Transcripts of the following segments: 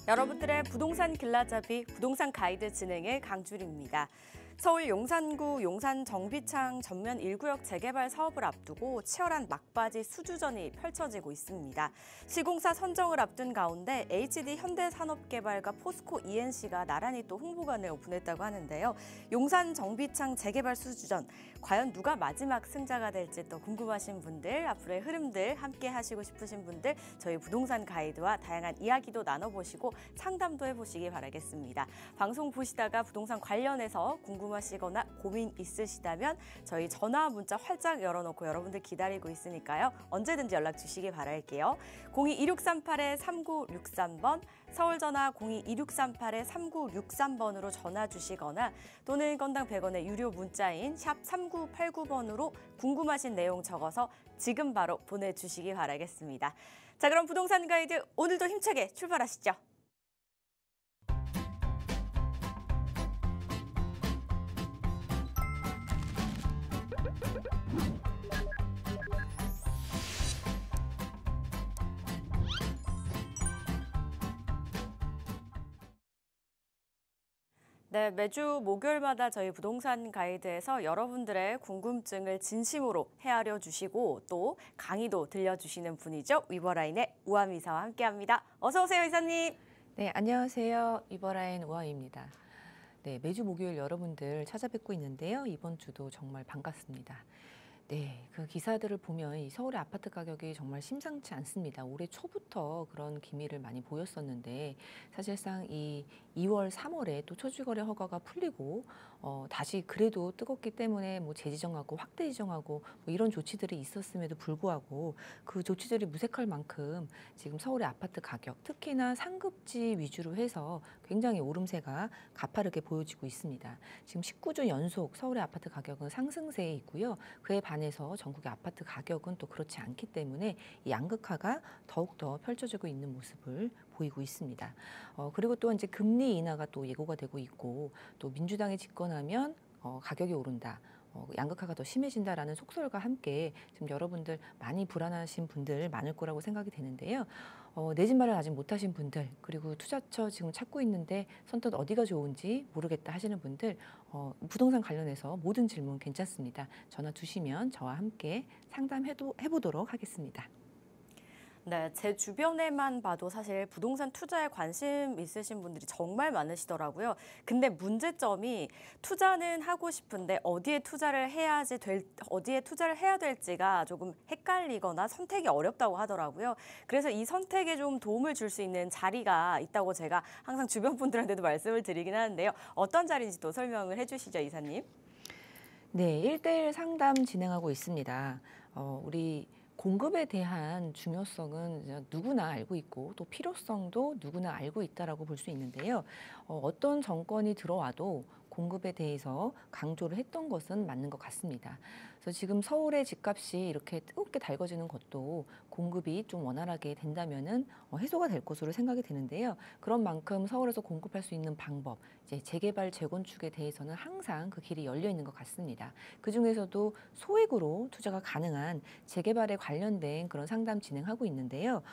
여러분들의 부동산 길라잡이 부동산 가이드 진행의 강주리입니다. 서울 용산구 용산 정비창 전면 1구역 재개발 사업을 앞두고 치열한 막바지 수주전이 펼쳐지고 있습니다. 시공사 선정을 앞둔 가운데 HD 현대산업개발과 포스코 ENC가 나란히 또 홍보관을 오픈했다고 하는데요. 용산 정비창 재개발 수주전, 과연 누가 마지막 승자가 될지 또 궁금하신 분들, 앞으로의 흐름들 함께 하시고 싶으신 분들 저희 부동산 가이드와 다양한 이야기도 나눠보시고 상담도 해보시기 바라겠습니다. 방송 보시다가 부동산 관련해서 궁금하시거나 고민 있으시다면 저희 전화 문자 활짝 열어놓고 여러분들 기다리고 있으니까요. 언제든지 연락 주시기 바랄게요. 02-2638-3963번, 서울전화 02-2638-3963번으로 전화 주시거나 또는 건당 100원의 유료 문자인 샵 3989번으로 궁금하신 내용 적어서 지금 바로 보내주시기 바라겠습니다. 자, 그럼 부동산 가이드 오늘도 힘차게 출발하시죠. 네, 매주 목요일마다 저희 부동산 가이드에서 여러분들의 궁금증을 진심으로 헤아려 주시고 또 강의도 들려주시는 분이죠. 위버라인의 우암 이사와 함께합니다. 어서 오세요, 이사님. 네, 안녕하세요. 위버라인 우암입니다. 네, 매주 목요일 여러분들 찾아뵙고 있는데요. 이번 주도 정말 반갑습니다. 네, 그 기사들을 보면 이 서울의 아파트 가격이 정말 심상치 않습니다. 올해 초부터 그런 기미를 많이 보였었는데 사실상 이 2월, 3월에 또 초주거래 허가가 풀리고 다시 그래도 뜨겁기 때문에 뭐 재지정하고 확대 지정하고 뭐 이런 조치들이 있었음에도 불구하고 그 조치들이 무색할 만큼 지금 서울의 아파트 가격, 특히나 상급지 위주로 해서 굉장히 오름세가 가파르게 보여지고 있습니다. 지금 19주 연속 서울의 아파트 가격은 상승세에 있고요. 그에 반해서 전국의 아파트 가격은 또 그렇지 않기 때문에 이 양극화가 더욱더 펼쳐지고 있는 모습을 보이고 있습니다. 그리고 또 이제 금리 인하가 또 예고가 되고 있고 또 민주당이 집권하면 가격이 오른다. 양극화가 더 심해진다라는 속설과 함께 지금 여러분들 많이 불안하신 분들 많을 거라고 생각이 되는데요. 내 집 마련 아직 못하신 분들, 그리고 투자처 지금 찾고 있는데 선뜻 어디가 좋은지 모르겠다 하시는 분들, 부동산 관련해서 모든 질문 괜찮습니다. 전화 주시면 저와 함께 상담해보도록 하겠습니다. 네, 제 주변에만 봐도 사실 부동산 투자에 관심 있으신 분들이 정말 많으시더라고요. 근데 문제점이 투자는 하고 싶은데 어디에 투자를 해야 될지가 조금 헷갈리거나 선택이 어렵다고 하더라고요. 그래서 이 선택에 좀 도움을 줄 수 있는 자리가 있다고 제가 항상 주변 분들한테도 말씀을 드리긴 하는데요. 어떤 자리인지 또 설명을 해주시죠, 이사님. 네, 1대1 상담 진행하고 있습니다. 우리 공급에 대한 중요성은 누구나 알고 있고 또 필요성도 누구나 알고 있다라고 볼 수 있는데요. 어떤 정권이 들어와도 공급에 대해서 강조를 했던 것은 맞는 것 같습니다. 그래서 지금 서울의 집값이 이렇게 뜨겁게 달궈지는 것도 공급이 좀 원활하게 된다면은 해소가 될 것으로 생각이 되는데요. 그런 만큼 서울에서 공급할 수 있는 방법, 이제 재개발, 재건축에 대해서는 항상 그 길이 열려 있는 것 같습니다. 그 중에서도 소액으로 투자가 가능한 재개발에 관련된 그런 상담 진행하고 있는데요.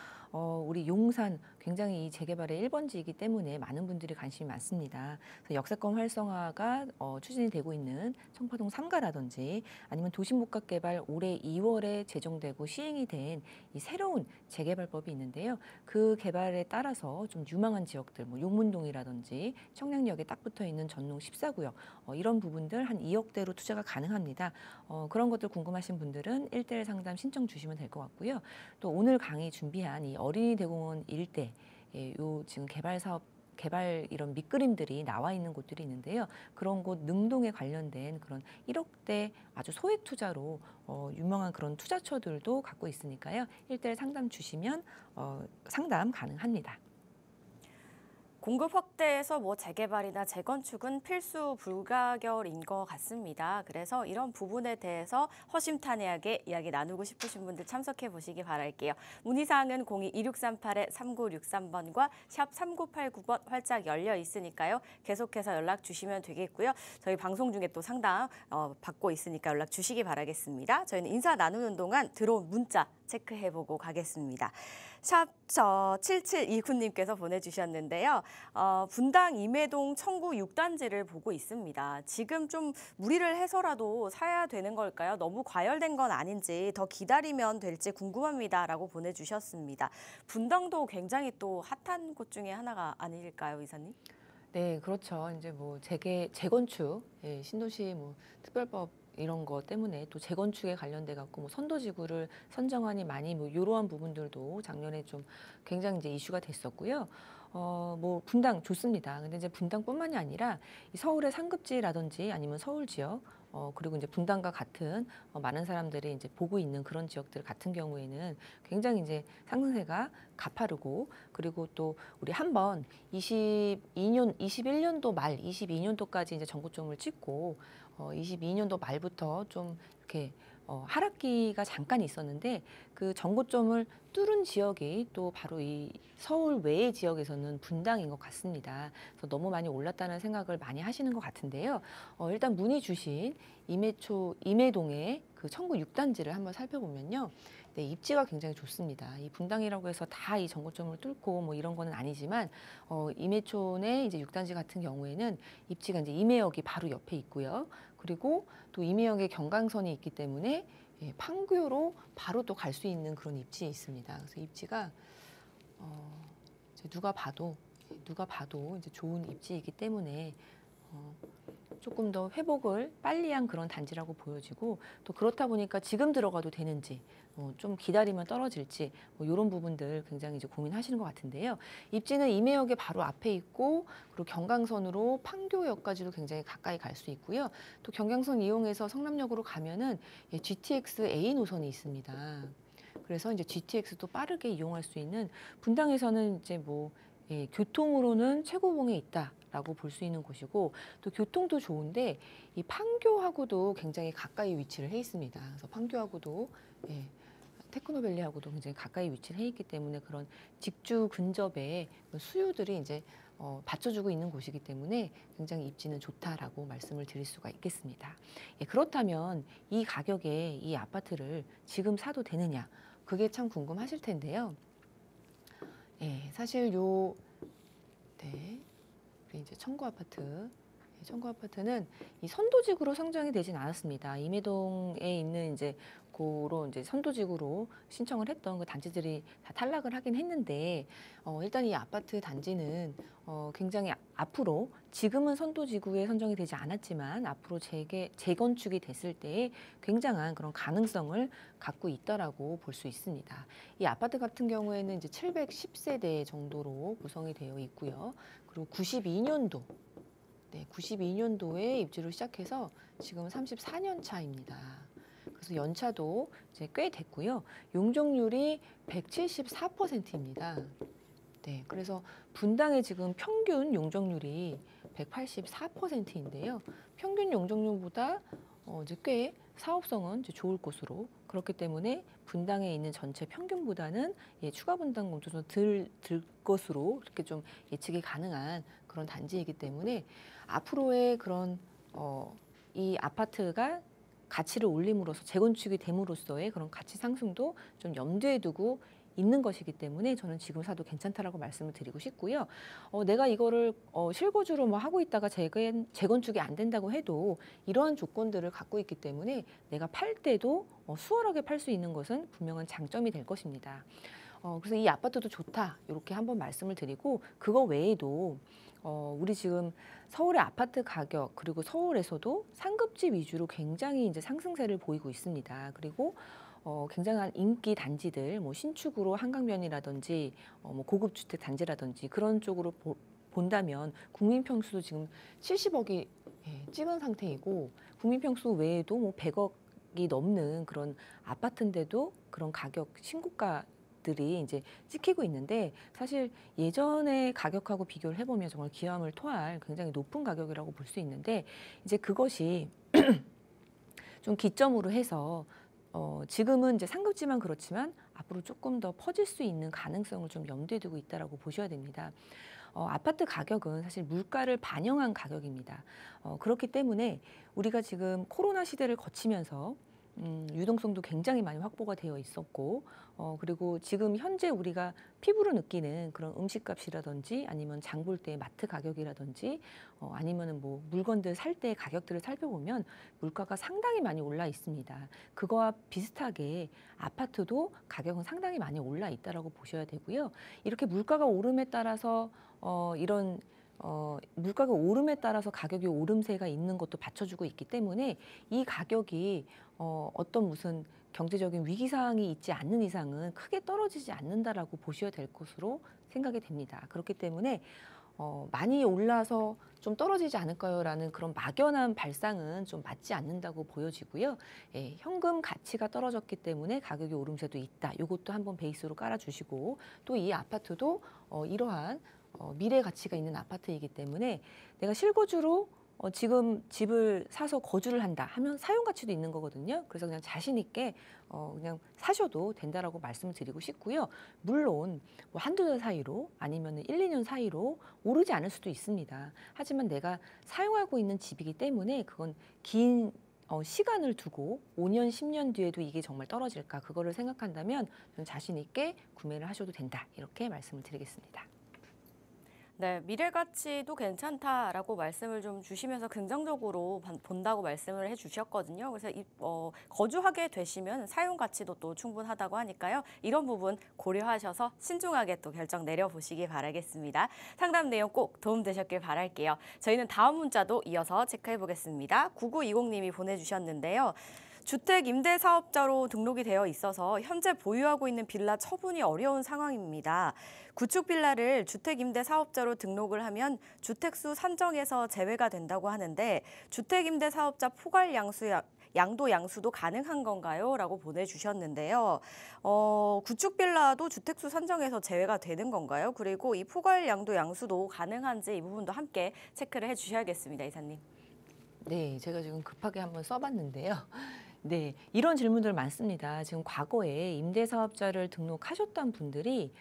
우리 용산 굉장히 이 재개발의 1번지이기 때문에 많은 분들이 관심이 많습니다. 그래서 역세권 활성화가 추진이 되고 있는 청파동 3가라든지 아니면 도시목각개발 올해 2월에 제정되고 시행이 된 이 새로운 재개발법이 있는데요. 그 개발에 따라서 좀 유망한 지역들, 뭐 용문동이라든지 청량역에 딱 붙어 있는 전농 14구역 이런 부분들 한 2억대로 투자가 가능합니다. 그런 것들 궁금하신 분들은 1대1 상담 신청 주시면 될 것 같고요. 또 오늘 강의 준비한 이 어린이 대공원 일대 요 지금 개발 이런 밑그림들이 나와 있는 곳들이 있는데요. 그런 곳 능동에 관련된 그런 1억대 아주 소액 투자로 유명한 그런 투자처들도 갖고 있으니까요. 1대1 상담 주시면 상담 가능합니다. 공급 확대에서 뭐 재개발이나 재건축은 필수 불가결인 것 같습니다. 그래서 이런 부분에 대해서 허심탄회하게 이야기 나누고 싶으신 분들 참석해 보시기 바랄게요. 문의사항은 02-2638-3963번과 샵 3989번 활짝 열려 있으니까요. 계속해서 연락 주시면 되겠고요. 저희 방송 중에 또 상담 받고 있으니까 연락 주시기 바라겠습니다. 저희는 인사 나누는 동안 들어온 문자 체크해보고 가겠습니다. 샵 7729님께서 보내주셨는데요. 분당 임해동 청구 6단지를 보고 있습니다. 지금 좀 무리를 해서라도 사야 되는 걸까요? 너무 과열된 건 아닌지 더 기다리면 될지 궁금합니다. 라고 보내주셨습니다. 분당도 굉장히 또 핫한 곳 중에 하나가 아닐까요, 이사님? 네, 그렇죠. 이제 뭐 재건축, 예, 신도시 뭐 특별법 이런 거 때문에 또 재건축에 관련돼 갖고 뭐 선도지구를 선정하니 많이 뭐 이러한 부분들도 작년에 좀 굉장히 이제 이슈가 됐었고요. 뭐 분당 좋습니다. 근데 이제 분당뿐만이 아니라 이 서울의 상급지라든지 아니면 서울 지역 그리고 이제 분당과 같은 많은 사람들이 이제 보고 있는 그런 지역들 같은 경우에는 굉장히 이제 상승세가 가파르고 그리고 또 우리 한번 21년도 말 22년도까지 이제 전고점을 찍고 22년도 말부터 좀 이렇게 하락기가 잠깐 있었는데 그 전고점을 뚫은 지역이 또 바로 이 서울 외의 지역에서는 분당인 것 같습니다. 그래서 너무 많이 올랐다는 생각을 많이 하시는 것 같은데요. 일단 문의 주신 임해동의 그 청구 6단지를 한번 살펴보면요. 네, 입지가 굉장히 좋습니다. 이 분당이라고 해서 다 이 전고점을 뚫고 뭐 이런 거는 아니지만 임해촌의 이제 6단지 같은 경우에는 입지가 이제 임해역이 바로 옆에 있고요. 그리고 또 임해역에 경강선이 있기 때문에 예, 판교로 바로 또 갈 수 있는 그런 입지에 있습니다. 그래서 입지가 이제 누가 봐도 이제 좋은 입지이기 때문에 조금 더 회복을 빨리 한 그런 단지라고 보여지고 또 그렇다 보니까 지금 들어가도 되는지 좀 기다리면 떨어질지 뭐 이런 부분들 굉장히 이제 고민하시는 것 같은데요. 입지는 임해역의 바로 앞에 있고 그리고 경강선으로 판교역까지도 굉장히 가까이 갈 수 있고요. 또 경강선 이용해서 성남역으로 가면은 예, GTX A 노선이 있습니다. 그래서 이제 GTX도 빠르게 이용할 수 있는 분당에서는 이제 뭐 예, 교통으로는 최고봉에 있다라고 볼 수 있는 곳이고 또 교통도 좋은데 이 판교하고도 굉장히 가까이 위치를 해 있습니다. 그래서 판교하고도 예, 테크노밸리하고도 굉장히 가까이 위치를 해 있기 때문에 그런 직주 근접의 수요들이 이제 받쳐주고 있는 곳이기 때문에 굉장히 입지는 좋다라고 말씀을 드릴 수가 있겠습니다. 예, 그렇다면 이 가격에 이 아파트를 지금 사도 되느냐? 그게 참 궁금하실 텐데요. 예, 사실 네, 우리 이제 청구 아파트. 청구 아파트는 이 선도지구로 선정이 되진 않았습니다. 임해동에 있는 이제 고로 이제 선도지구로 신청을 했던 그 단지들이 다 탈락을 하긴 했는데 일단 이 아파트 단지는 굉장히 앞으로 지금은 선도지구에 선정이 되지 않았지만 앞으로 재건축이 됐을 때에 굉장한 그런 가능성을 갖고 있다라고 볼 수 있습니다. 이 아파트 같은 경우에는 이제 710세대 정도로 구성이 되어 있고요. 그리고 92년도 네, 92년도에 입주를 시작해서 지금 34년 차입니다. 그래서 연차도 이제 꽤 됐고요. 용적률이 174%입니다. 네, 그래서 분당의 지금 평균 용적률이 184%인데요. 평균 용적률보다 이제 꽤 사업성은 이제 좋을 것으로 그렇기 때문에 분당에 있는 전체 평균보다는 예, 추가 분당 공조도 들 것으로 이렇게 좀 예측이 가능한 그런 단지이기 때문에 앞으로의 그런 이 아파트가 가치를 올림으로써 재건축이 됨으로써의 그런 가치 상승도 좀 염두에 두고 있는 것이기 때문에 저는 지금 사도 괜찮다라고 말씀을 드리고 싶고요. 내가 이거를 실거주로 뭐 하고 있다가 재건축이 안 된다고 해도 이러한 조건들을 갖고 있기 때문에 내가 팔 때도 수월하게 팔 수 있는 것은 분명한 장점이 될 것입니다. 그래서 이 아파트도 좋다 이렇게 한번 말씀을 드리고 그거 외에도 우리 지금 서울의 아파트 가격 그리고 서울에서도 상급지 위주로 굉장히 이제 상승세를 보이고 있습니다. 그리고 굉장한 인기 단지들, 뭐 신축으로 한강변이라든지 뭐 고급 주택 단지라든지 그런 쪽으로 본다면 국민 평수도 지금 70억이 예, 찍은 상태이고 국민 평수 외에도 뭐 100억이 넘는 그런 아파트인데도 그런 가격 신고가 들이 이제 찍히고 있는데 사실 예전의 가격하고 비교를 해보면 정말 기함을 토할 굉장히 높은 가격이라고 볼 수 있는데 이제 그것이 좀 기점으로 해서 지금은 이제 상급지만 그렇지만 앞으로 조금 더 퍼질 수 있는 가능성을 좀 염두에 두고 있다라고 보셔야 됩니다. 아파트 가격은 사실 물가를 반영한 가격입니다. 그렇기 때문에 우리가 지금 코로나 시대를 거치면서 유동성도 굉장히 많이 확보가 되어 있었고, 그리고 지금 현재 우리가 피부로 느끼는 그런 음식값이라든지 아니면 장볼 때 마트 가격이라든지 아니면은 뭐 물건들 살 때 가격들을 살펴보면 물가가 상당히 많이 올라 있습니다. 그거와 비슷하게 아파트도 가격은 상당히 많이 올라 있다라고 보셔야 되고요. 이렇게 물가가 오름에 따라서 이런 물가가 오름에 따라서 가격이 오름세가 있는 것도 받쳐주고 있기 때문에 이 가격이 어떤 무슨 경제적인 위기 상황이 있지 않는 이상은 크게 떨어지지 않는다라고 보셔야 될 것으로 생각이 됩니다. 그렇기 때문에 많이 올라서 좀 떨어지지 않을까요?라는 그런 막연한 발상은 좀 맞지 않는다고 보여지고요. 예, 현금 가치가 떨어졌기 때문에 가격이 오름세도 있다. 이것도 한번 베이스로 깔아주시고 또 이 아파트도 이러한 미래 가치가 있는 아파트이기 때문에 내가 실거주로 지금 집을 사서 거주를 한다 하면 사용 가치도 있는 거거든요. 그래서 그냥 자신 있게 그냥 사셔도 된다라고 말씀을 드리고 싶고요. 물론 뭐 한두 달 사이로 아니면 1, 2년 사이로 오르지 않을 수도 있습니다. 하지만 내가 사용하고 있는 집이기 때문에 그건 긴 시간을 두고 5년, 10년 뒤에도 이게 정말 떨어질까 그거를 생각한다면 저는 자신 있게 구매를 하셔도 된다. 이렇게 말씀을 드리겠습니다. 네, 미래 가치도 괜찮다라고 말씀을 좀 주시면서 긍정적으로 본다고 말씀을 해주셨거든요. 그래서 거주하게 되시면 사용 가치도 또 충분하다고 하니까요. 이런 부분 고려하셔서 신중하게 또 결정 내려보시기 바라겠습니다. 상담 내용 꼭 도움되셨길 바랄게요. 저희는 다음 문자도 이어서 체크해 보겠습니다. 9920님이 보내주셨는데요. 주택 임대 사업자로 등록이 되어 있어서 현재 보유하고 있는 빌라 처분이 어려운 상황입니다. 구축 빌라를 주택 임대 사업자로 등록을 하면 주택수 산정에서 제외가 된다고 하는데 주택 임대 사업자 포괄 양도 양수도 가능한 건가요? 라고 보내주셨는데요. 구축 빌라도 주택수 산정에서 제외가 되는 건가요? 그리고 이 포괄 양도 양수도 가능한지 이 부분도 함께 체크를 해주셔야겠습니다, 이사님. 네, 제가 지금 급하게 한번 써봤는데요. 네, 이런 질문들 많습니다. 지금 과거에 임대사업자를 등록하셨던 분들이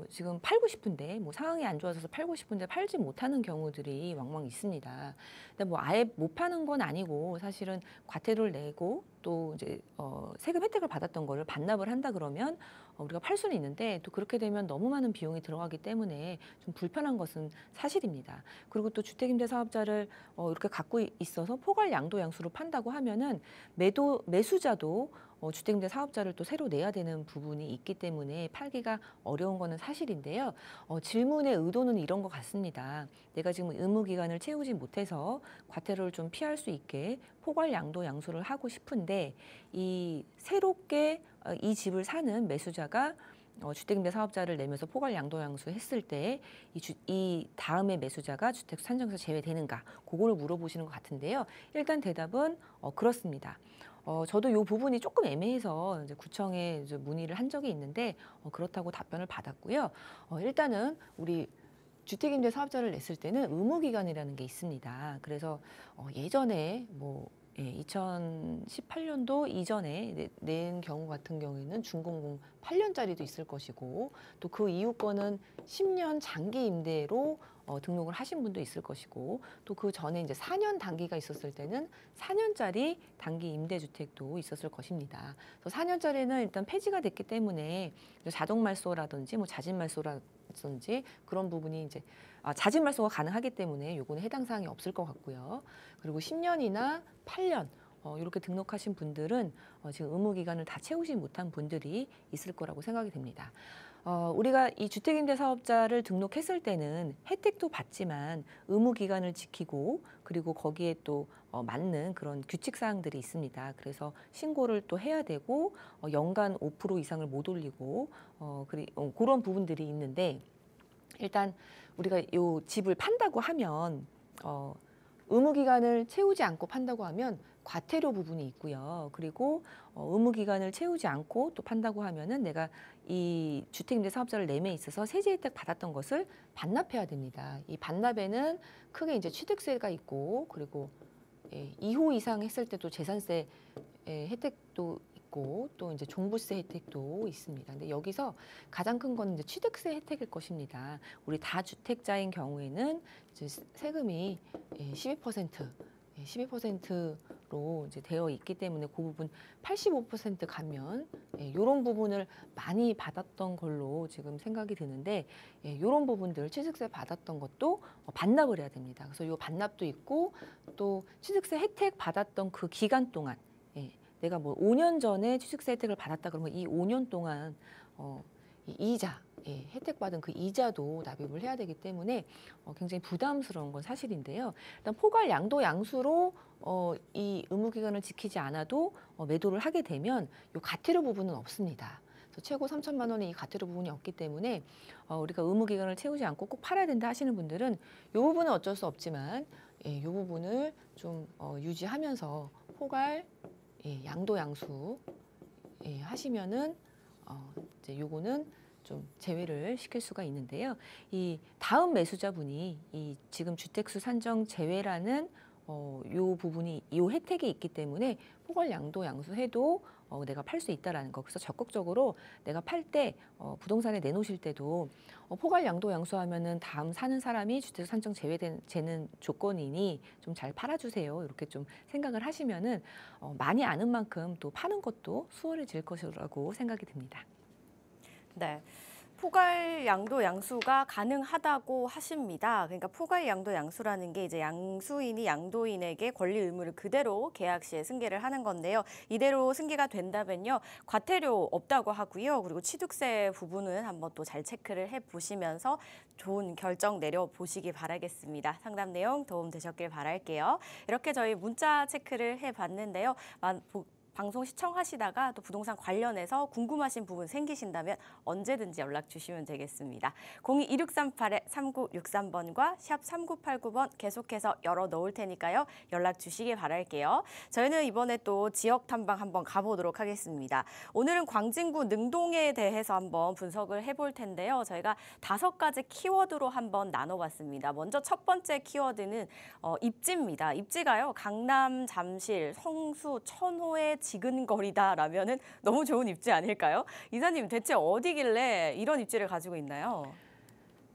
지금 팔고 싶은데 뭐 상황이 안 좋아서 팔고 싶은데 팔지 못하는 경우들이 왕왕 있습니다. 근데 뭐 아예 못 파는 건 아니고 사실은 과태료를 내고 또 이제 세금 혜택을 받았던 거를 반납을 한다 그러면 우리가 팔 수는 있는데 또 그렇게 되면 너무 많은 비용이 들어가기 때문에 좀 불편한 것은 사실입니다. 그리고 또 주택임대사업자를 이렇게 갖고 있어서 포괄 양도 양수로 판다고 하면은 매수자도 주택임대 사업자를 또 새로 내야 되는 부분이 있기 때문에 팔기가 어려운 거는 사실인데요. 질문의 의도는 이런 것 같습니다. 내가 지금 의무 기간을 채우지 못해서 과태료를 좀 피할 수 있게 포괄 양도 양수를 하고 싶은데 이 새롭게 이 집을 사는 매수자가 주택임대 사업자를 내면서 포괄 양도 양수 했을 때 이 다음에 매수자가 주택 산정에서 제외되는가 그거를 물어보시는 것 같은데요. 일단 대답은 그렇습니다. 저도 이 부분이 조금 애매해서 이제 구청에 이제 문의를 한 적이 있는데 그렇다고 답변을 받았고요. 일단은 우리 주택임대 사업자를 냈을 때는 의무기간이라는 게 있습니다. 그래서 예전에 뭐 2018년도 이전에 낸 경우 같은 경우에는 준공공 8년짜리도 있을 것이고 또 그 이후 거는 10년 장기 임대로 등록을 하신 분도 있을 것이고 또 그 전에 이제 4년 단기가 있었을 때는 4년짜리 단기 임대주택도 있었을 것입니다. 그래서 4년짜리는 일단 폐지가 됐기 때문에 자동 말소라든지 뭐 자진 말소라든지 그런 부분이 이제 자진 말소가 가능하기 때문에 요거는 해당 사항이 없을 것 같고요. 그리고 10년이나 8년 이렇게 등록하신 분들은 지금 의무 기간을 다 채우지 못한 분들이 있을 거라고 생각이 됩니다. 우리가 이 주택임대 사업자를 등록했을 때는 혜택도 받지만 의무 기간을 지키고 그리고 거기에 또 맞는 그런 규칙 사항들이 있습니다. 그래서 신고를 또 해야 되고 연간 5% 이상을 못 올리고 그런 부분들이 있는데 일단 우리가 이 집을 판다고 하면 의무 기간을 채우지 않고 판다고 하면 과태료 부분이 있고요. 그리고 의무 기간을 채우지 않고 또 판다고 하면은 내가 이 주택임대 사업자를 내에 있어서 세제 혜택 받았던 것을 반납해야 됩니다. 이 반납에는 크게 이제 취득세가 있고 그리고 2호 이상 했을 때도 재산세 혜택도 있고 또 이제 종부세 혜택도 있습니다. 근데 여기서 가장 큰 건 이제 취득세 혜택일 것입니다. 우리 다주택자인 경우에는 이제 세금이 12% 이제 되어 있기 때문에 그 부분 85% 감면 이런 부분을 많이 받았던 걸로 지금 생각이 드는데 이런 부분들 취득세 받았던 것도 반납을 해야 됩니다. 그래서 이 반납도 있고 또 취득세 혜택 받았던 그 기간 동안 내가 뭐 5년 전에 취득세 혜택을 받았다 그러면 이 5년 동안 이 이자 혜택받은 그 이자도 납입을 해야 되기 때문에 굉장히 부담스러운 건 사실인데요. 일단 포괄 양도 양수로 이 의무 기간을 지키지 않아도 매도를 하게 되면 이 가태료 부분은 없습니다. 그래서 최고 3천만 원의 이 가태료 부분이 없기 때문에 우리가 의무 기간을 채우지 않고 꼭 팔아야 된다 하시는 분들은 이 부분은 어쩔 수 없지만 이 부분을 좀 유지하면서 포괄 양도 양수 하시면은 이제 요거는 좀 제외를 시킬 수가 있는데요. 이 다음 매수자분이 이 지금 주택수 산정 제외라는 요 부분이 요 혜택이 있기 때문에 포괄 양도 양수해도 내가 팔 수 있다라는 거. 그래서 적극적으로 내가 팔 때 부동산에 내놓으실 때도 포괄 양도 양수하면은 다음 사는 사람이 주택 산정 제외되는 조건이니 좀 잘 팔아주세요. 이렇게 좀 생각을 하시면은 많이 아는 만큼 또 파는 것도 수월해질 것이라고 생각이 듭니다. 네. 포괄 양도 양수가 가능하다고 하십니다. 그러니까 포괄 양도 양수라는 게 이제 양수인이 양도인에게 권리 의무를 그대로 계약 시에 승계를 하는 건데요. 이대로 승계가 된다면요. 과태료 없다고 하고요. 그리고 취득세 부분은 한번 또 잘 체크를 해보시면서 좋은 결정 내려보시기 바라겠습니다. 상담 내용 도움 되셨길 바랄게요. 이렇게 저희 문자 체크를 해봤는데요. 방송 시청하시다가 또 부동산 관련해서 궁금하신 부분 생기신다면 언제든지 연락 주시면 되겠습니다. 02-2638-3963번과 샵 3989번 계속해서 열어놓을 테니까요. 연락 주시기 바랄게요. 저희는 이번에 또 지역 탐방 한번 가보도록 하겠습니다. 오늘은 광진구 능동에 대해서 한번 분석을 해볼 텐데요. 저희가 5가지 키워드로 한번 나눠봤습니다. 먼저 첫 번째 키워드는 입지입니다. 입지가요. 강남, 잠실, 성수, 천호의 지근거리다라면은 너무 좋은 입지 아닐까요? 이사님 대체 어디길래 이런 입지를 가지고 있나요?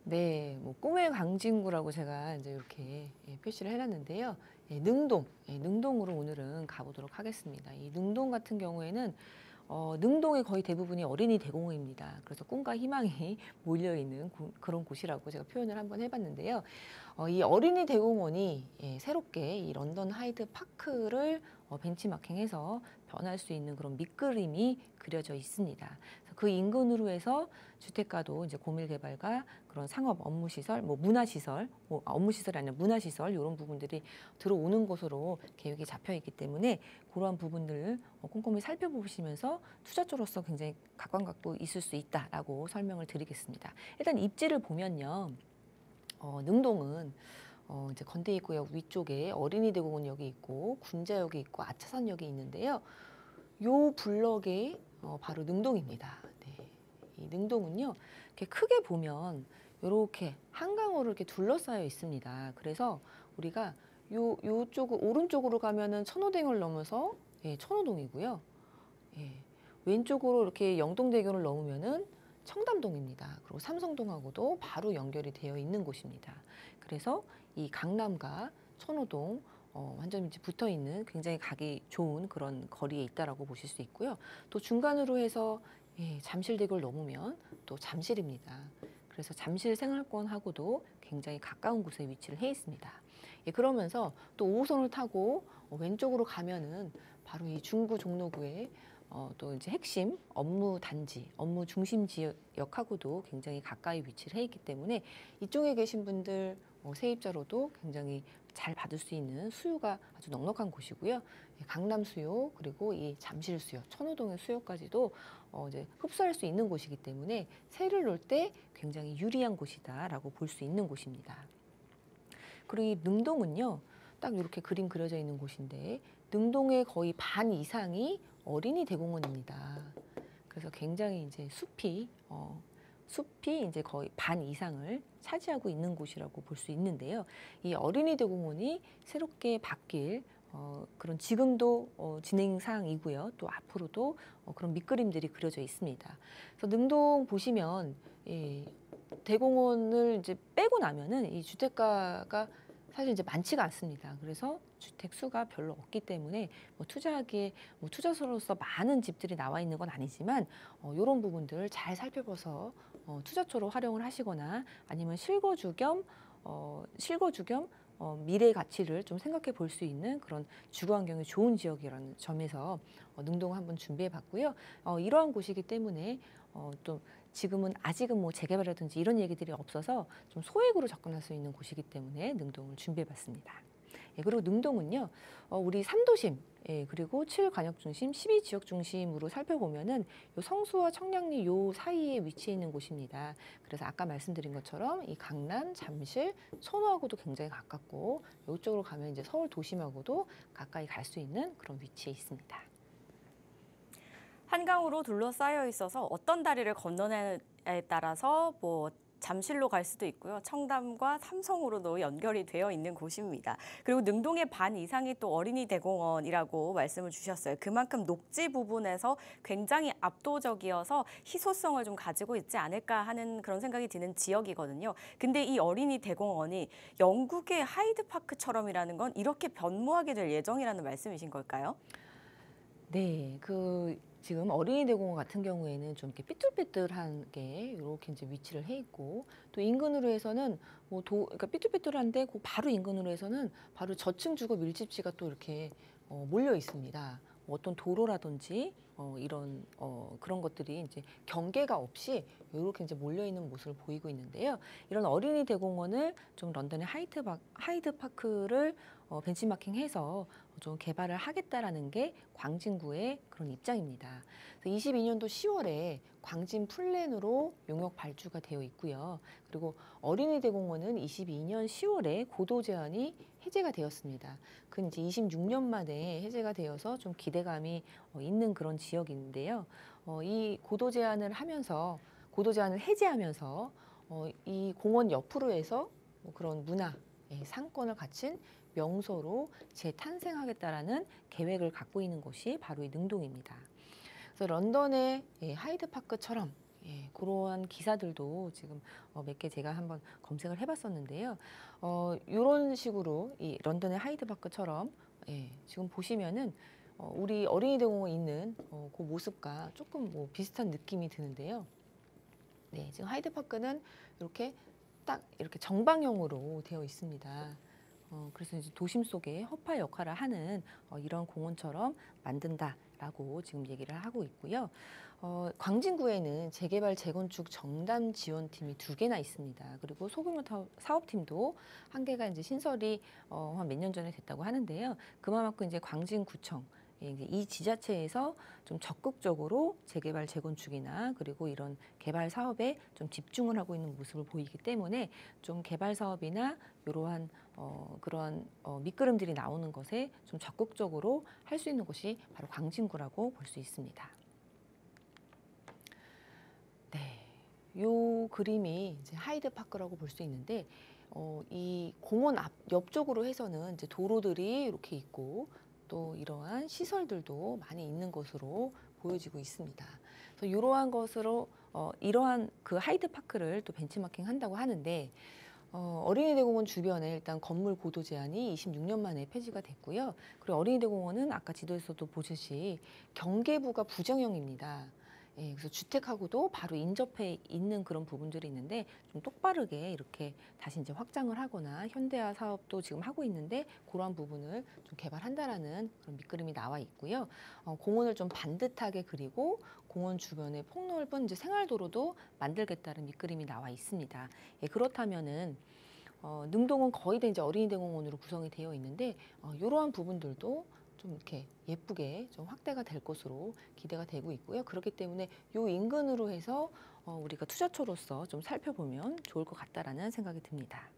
네, 뭐 꿈의 광진구라고 제가 이제 이렇게 표시를 해놨는데요. 능동, 능동으로 오늘은 가보도록 하겠습니다. 이 능동 같은 경우에는 능동의 거의 대부분이 어린이 대공원입니다. 그래서 꿈과 희망이 몰려있는 그런 곳이라고 제가 표현을 한번 해봤는데요. 이 어린이 대공원이 새롭게 이 런던 하이드 파크를 벤치마킹해서 변할 수 있는 그런 밑그림이 그려져 있습니다. 그래서 그 인근으로 해서 주택가도 이제 고밀개발과 그런 상업 업무시설, 뭐 문화시설, 업무시설이 아니라 문화시설 이런 부분들이 들어오는 곳으로 계획이 잡혀 있기 때문에 그러한 부분들을 꼼꼼히 살펴보시면서 투자처로서 굉장히 각광각도 있을 수 있다라고 설명을 드리겠습니다. 일단 입지를 보면요, 능동은 이제 건대입구역 위쪽에 어린이대공원역이 있고 군자역이 있고 아차산역이 있는데요. 요 블럭이 바로 능동입니다. 네. 이 능동은요, 이렇게 크게 보면 이렇게 한강으로 이렇게 둘러싸여 있습니다. 그래서 우리가 요쪽 오른쪽으로 가면은 천호대교를 넘어서 천호동이고요. 왼쪽으로 이렇게 영동대교를 넘으면은 청담동입니다. 그리고 삼성동하고도 바로 연결이 되어 있는 곳입니다. 그래서 이 강남과 천호동 완전히 이제 붙어 있는 굉장히 가기 좋은 그런 거리에 있다라고 보실 수 있고요. 또 중간으로 해서 잠실대교를 넘으면 또 잠실입니다. 그래서 잠실 생활권하고도 굉장히 가까운 곳에 위치를 해 있습니다. 그러면서 또 5호선을 타고 왼쪽으로 가면은 바로 이 중구 종로구에 또 이제 핵심 업무 단지, 업무 중심 지역하고도 굉장히 가까이 위치를 해 있기 때문에 이쪽에 계신 분들 세입자로도 굉장히 잘 받을 수 있는 수요가 아주 넉넉한 곳이고요. 강남 수요 그리고 이 잠실 수요, 천호동의 수요까지도 이제 흡수할 수 있는 곳이기 때문에 세를 놓을 때 굉장히 유리한 곳이다라고 볼 수 있는 곳입니다. 그리고 이 능동은요, 딱 이렇게 그림 그려져 있는 곳인데 능동의 거의 반 이상이 어린이 대공원입니다. 그래서 굉장히 이제 숲이 이제 거의 반 이상을 차지하고 있는 곳이라고 볼 수 있는데요. 이 어린이 대공원이 새롭게 바뀔 그런 지금도 진행 사항이고요. 또 앞으로도 그런 밑그림들이 그려져 있습니다. 그래서 능동 보시면 대공원을 이제 빼고 나면은 이 주택가가 사실 이제 많지가 않습니다. 그래서 주택 수가 별로 없기 때문에 뭐 투자하기에 뭐 투자소로서 많은 집들이 나와 있는 건 아니지만 이런 부분들 잘 살펴봐서 투자처로 활용을 하시거나 아니면 실거주 겸 미래 가치를 좀 생각해 볼 수 있는 그런 주거 환경이 좋은 지역이라는 점에서 능동을 한번 준비해 봤고요. 이러한 곳이기 때문에 또 지금은 아직은 뭐 재개발이라든지 이런 얘기들이 없어서 좀 소액으로 접근할 수 있는 곳이기 때문에 능동을 준비해 봤습니다. 예, 그리고 능동은요, 우리 3도심, 예, 그리고 7관역 중심, 12지역 중심으로 살펴보면은 요 성수와 청량리 요 사이에 위치해 있는 곳입니다. 그래서 아까 말씀드린 것처럼 이 강남, 잠실, 선호하고도 굉장히 가깝고 이쪽으로 가면 이제 서울 도심하고도 가까이 갈 수 있는 그런 위치에 있습니다. 한강으로 둘러싸여 있어서 어떤 다리를 건너냐에 따라서 뭐 잠실로 갈 수도 있고요. 청담과 삼성으로도 연결이 되어 있는 곳입니다. 그리고 능동의 반 이상이 또 어린이 대공원이라고 말씀을 주셨어요. 그만큼 녹지 부분에서 굉장히 압도적이어서 희소성을 좀 가지고 있지 않을까 하는 그런 생각이 드는 지역이거든요. 근데 이 어린이 대공원이 영국의 하이드파크처럼이라는 건 이렇게 변모하게 될 예정이라는 말씀이신 걸까요? 네, 지금 어린이 대공원 같은 경우에는 좀 이렇게 삐뚤빼뚤한 게 이렇게 이제 위치를 해 있고 또 인근으로 해서는 그러니까 삐뚤빼뚤한데 그 바로 인근으로 해서는 바로 저층 주거 밀집지가 또 이렇게 몰려 있습니다. 어떤 도로라든지 이런 그런 것들이 이제 경계가 없이 이렇게 이제 몰려 있는 모습을 보이고 있는데요. 이런 어린이 대공원을 좀 런던의 하이드파크를 벤치마킹해서 좀 개발을 하겠다라는 게 광진구의 그런 입장입니다. 22년도 10월에 광진 플랜으로 용역 발주가 되어 있고요. 그리고 어린이 대공원은 22년 10월에 고도 제한이 해제가 되었습니다. 그 이제 26년 만에 해제가 되어서 좀 기대감이 있는 그런 지역인데요. 이 고도 제한을 해제하면서 이 공원 옆으로 해서 뭐 그런 문화, 상권을 갖춘 명소로 재탄생하겠다라는 계획을 갖고 있는 곳이 바로 이 능동입니다. 그래서 런던의 하이드파크처럼 그러한 기사들도 지금 몇 개 제가 한번 검색을 해봤었는데요. 이런 식으로 이 런던의 하이드파크처럼 지금 보시면은 우리 어린이 대공원 있는 그 모습과 조금 뭐 비슷한 느낌이 드는데요. 네, 지금 하이드파크는 이렇게 딱 이렇게 정방형으로 되어 있습니다. 그래서 이제 도심 속에 허파 역할을 하는 이런 공원처럼 만든다라고 지금 얘기를 하고 있고요. 광진구에는 재개발 재건축 정담 지원팀이 2개나 있습니다. 그리고 소규모 사업팀도 1개가 이제 신설이 한 몇 년 전에 됐다고 하는데요. 그만큼 이제 광진구청 이제 이 지자체에서 좀 적극적으로 재개발 재건축이나 그리고 이런 개발 사업에 좀 집중을 하고 있는 모습을 보이기 때문에 좀 개발 사업이나 이러한 그러한 밑거름들이 나오는 것에 좀 적극적으로 할 수 있는 곳이 바로 광진구라고 볼 수 있습니다. 네, 요 그림이 이제 하이드파크라고 볼 수 있는데 이 공원 옆쪽으로 해서는 이제 도로들이 이렇게 있고 또 이러한 시설들도 많이 있는 것으로 보여지고 있습니다. 그래서 이러한 것으로 이러한 그 하이드파크를 또 벤치마킹 한다고 하는데 어린이대공원 주변에 일단 건물 고도 제한이 26년 만에 폐지가 됐고요. 그리고 어린이대공원은 아까 지도에서도 보듯이 경계부가 부정형입니다. 그래서 주택하고도 바로 인접해 있는 그런 부분들이 있는데 좀 똑바르게 이렇게 다시 이제 확장을 하거나 현대화 사업도 지금 하고 있는데 그러한 부분을 좀 개발한다라는 그런 밑그림이 나와 있고요. 공원을 좀 반듯하게 그리고 공원 주변에 폭넓은 이제 생활도로도 만들겠다는 밑그림이 나와 있습니다. 그렇다면은 능동은 거의 다 이제 어린이대공원으로 구성이 되어 있는데 이러한 부분들도 좀 이렇게 예쁘게 좀 확대가 될 것으로 기대가 되고 있고요. 그렇기 때문에 요 인근으로 해서 우리가 투자처로서 좀 살펴보면 좋을 것 같다라는 생각이 듭니다.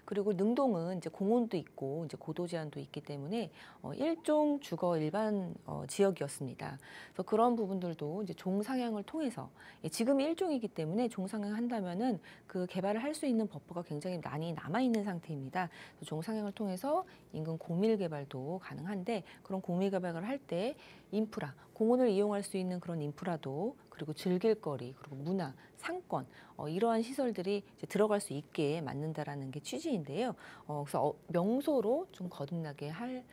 그리고 능동은 이제 공원도 있고 이제 고도 제한도 있기 때문에 일종 주거 일반 지역이었습니다. 그래서 그런 부분들도 이제 종상향을 통해서 지금 일종이기 때문에 종상향 한다면은 그 개발을 할 수 있는 버퍼가 굉장히 많이 남아 있는 상태입니다. 종상향을 통해서 인근 공밀 개발도 가능한데 그런 공밀 개발을 할 때 인프라, 공원을 이용할 수 있는 그런 인프라도 그리고 즐길 거리, 그리고 문화, 상권 이러한 시설들이 이제 들어갈 수 있게 만든다라는 게 취지인데요. 그래서 명소로 좀 거듭나게 할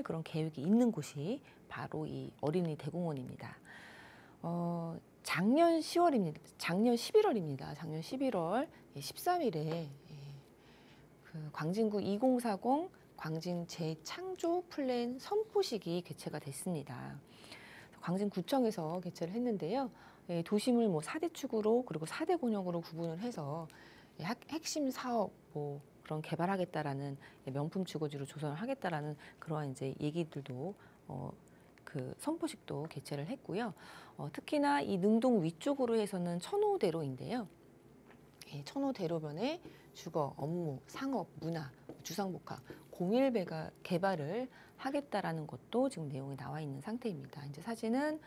그런 계획이 있는 곳이 바로 이 어린이 대공원입니다. 작년 10월입니다. 작년 11월입니다. 작년 11월 13일에 그 광진구 2040 광진 재창조 플랜 선포식이 개최가 됐습니다. 광진구청에서 개최를 했는데요. 도심을 뭐 4대 축으로 그리고 4대 권역으로 구분을 해서 핵심 사업 뭐 그런 개발하겠다라는 명품 주거지로 조성을 하겠다라는 그러한 이제 얘기들도 그 선포식도 개최를 했고요. 특히나 이 능동 위쪽으로 해서는 천호대로인데요. 천호대로변에 주거, 업무, 상업, 문화, 주상복합, 공일배가 개발을 하겠다라는 것도 지금 내용이 나와 있는 상태입니다. 이제 사진은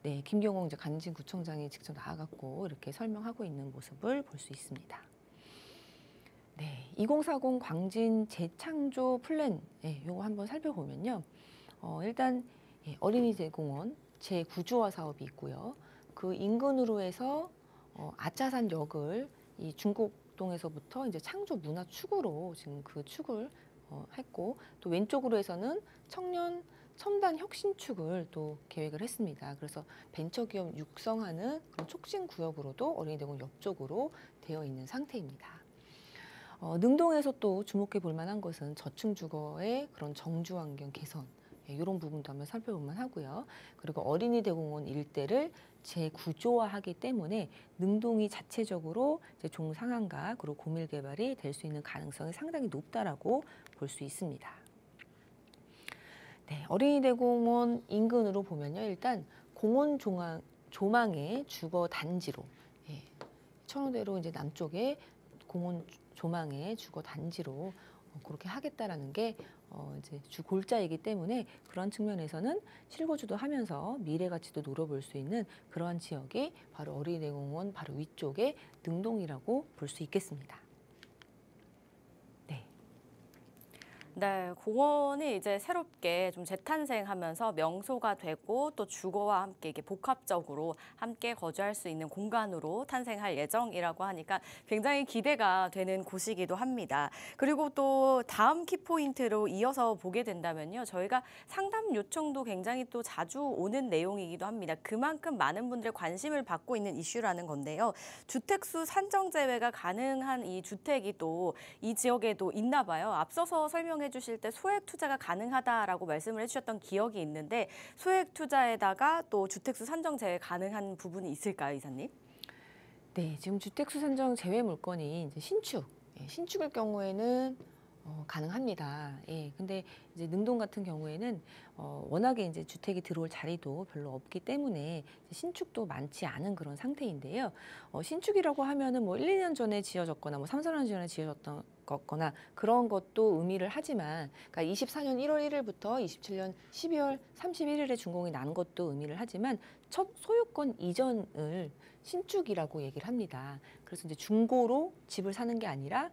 네, 김경옥 이제 광진구청장이 직접 나와갖고 이렇게 설명하고 있는 모습을 볼 수 있습니다. 네, 2040 광진 재창조 플랜, 요거 한번 살펴보면요. 일단 어린이 대공원 재구조화 사업이 있고요. 그 인근으로 해서 아차산역을 이 중곡동에서부터 이제 창조 문화 축으로 지금 그 축을 했고, 또 왼쪽으로 해서는 청년 첨단 혁신축을 또 계획을 했습니다. 그래서 벤처기업 육성하는 그런 촉진 구역으로도 어린이대공원 옆쪽으로 되어 있는 상태입니다. 능동에서 또 주목해 볼 만한 것은 저층 주거의 그런 정주 환경 개선, 이런 부분도 한번 살펴보면 하고요. 그리고 어린이 대공원 일대를 재구조화하기 때문에 능동이 자체적으로 이제 종상한가 그리고 고밀 개발이 될 수 있는 가능성이 상당히 높다라고 볼 수 있습니다. 네, 어린이 대공원 인근으로 보면요, 일단 공원 조망의 주거 단지로, 천호대로 이제 남쪽에 공원 조망의 주거 단지로 그렇게 하겠다라는 게 이제 주 골자이기 때문에 그런 측면에서는 실거주도 하면서 미래 가치도 노려볼 수 있는 그러한 지역이 바로 어린이 대공원 바로 위쪽에 능동이라고 볼 수 있겠습니다. 네, 공원이 이제 새롭게 좀 재탄생하면서 명소가 되고 또 주거와 함께 이게 복합적으로 함께 거주할 수 있는 공간으로 탄생할 예정이라고 하니까 굉장히 기대가 되는 곳이기도 합니다. 그리고 또 다음 키포인트로 이어서 보게 된다면요. 저희가 상담 요청도 굉장히 또 자주 오는 내용이기도 합니다. 그만큼 많은 분들의 관심을 받고 있는 이슈라는 건데요. 주택수 산정 제외가 가능한 이 주택이 또 이 지역에도 있나 봐요. 앞서서 설명해 주실 때 소액 투자가 가능하다라고 말씀을 해주셨던 기억이 있는데 소액 투자에다가 또 주택수 산정 제외 가능한 부분이 있을까요, 이사님? 네, 지금 주택수 산정 제외 물건이 이제 신축일 경우에는 가능합니다. 근데 이제 능동 같은 경우에는 워낙에 이제 주택이 들어올 자리도 별로 없기 때문에 신축도 많지 않은 그런 상태인데요. 신축이라고 하면은 뭐 1, 2년 전에 지어졌거나 뭐 3, 4년 전에 지어졌던 거거나 그런 것도 의미를 하지만, 그러니까 24년 1월 1일부터 27년 12월 31일에 준공이 난 것도 의미를 하지만 첫 소유권 이전을 신축이라고 얘기를 합니다. 그래서 이제 중고로 집을 사는 게 아니라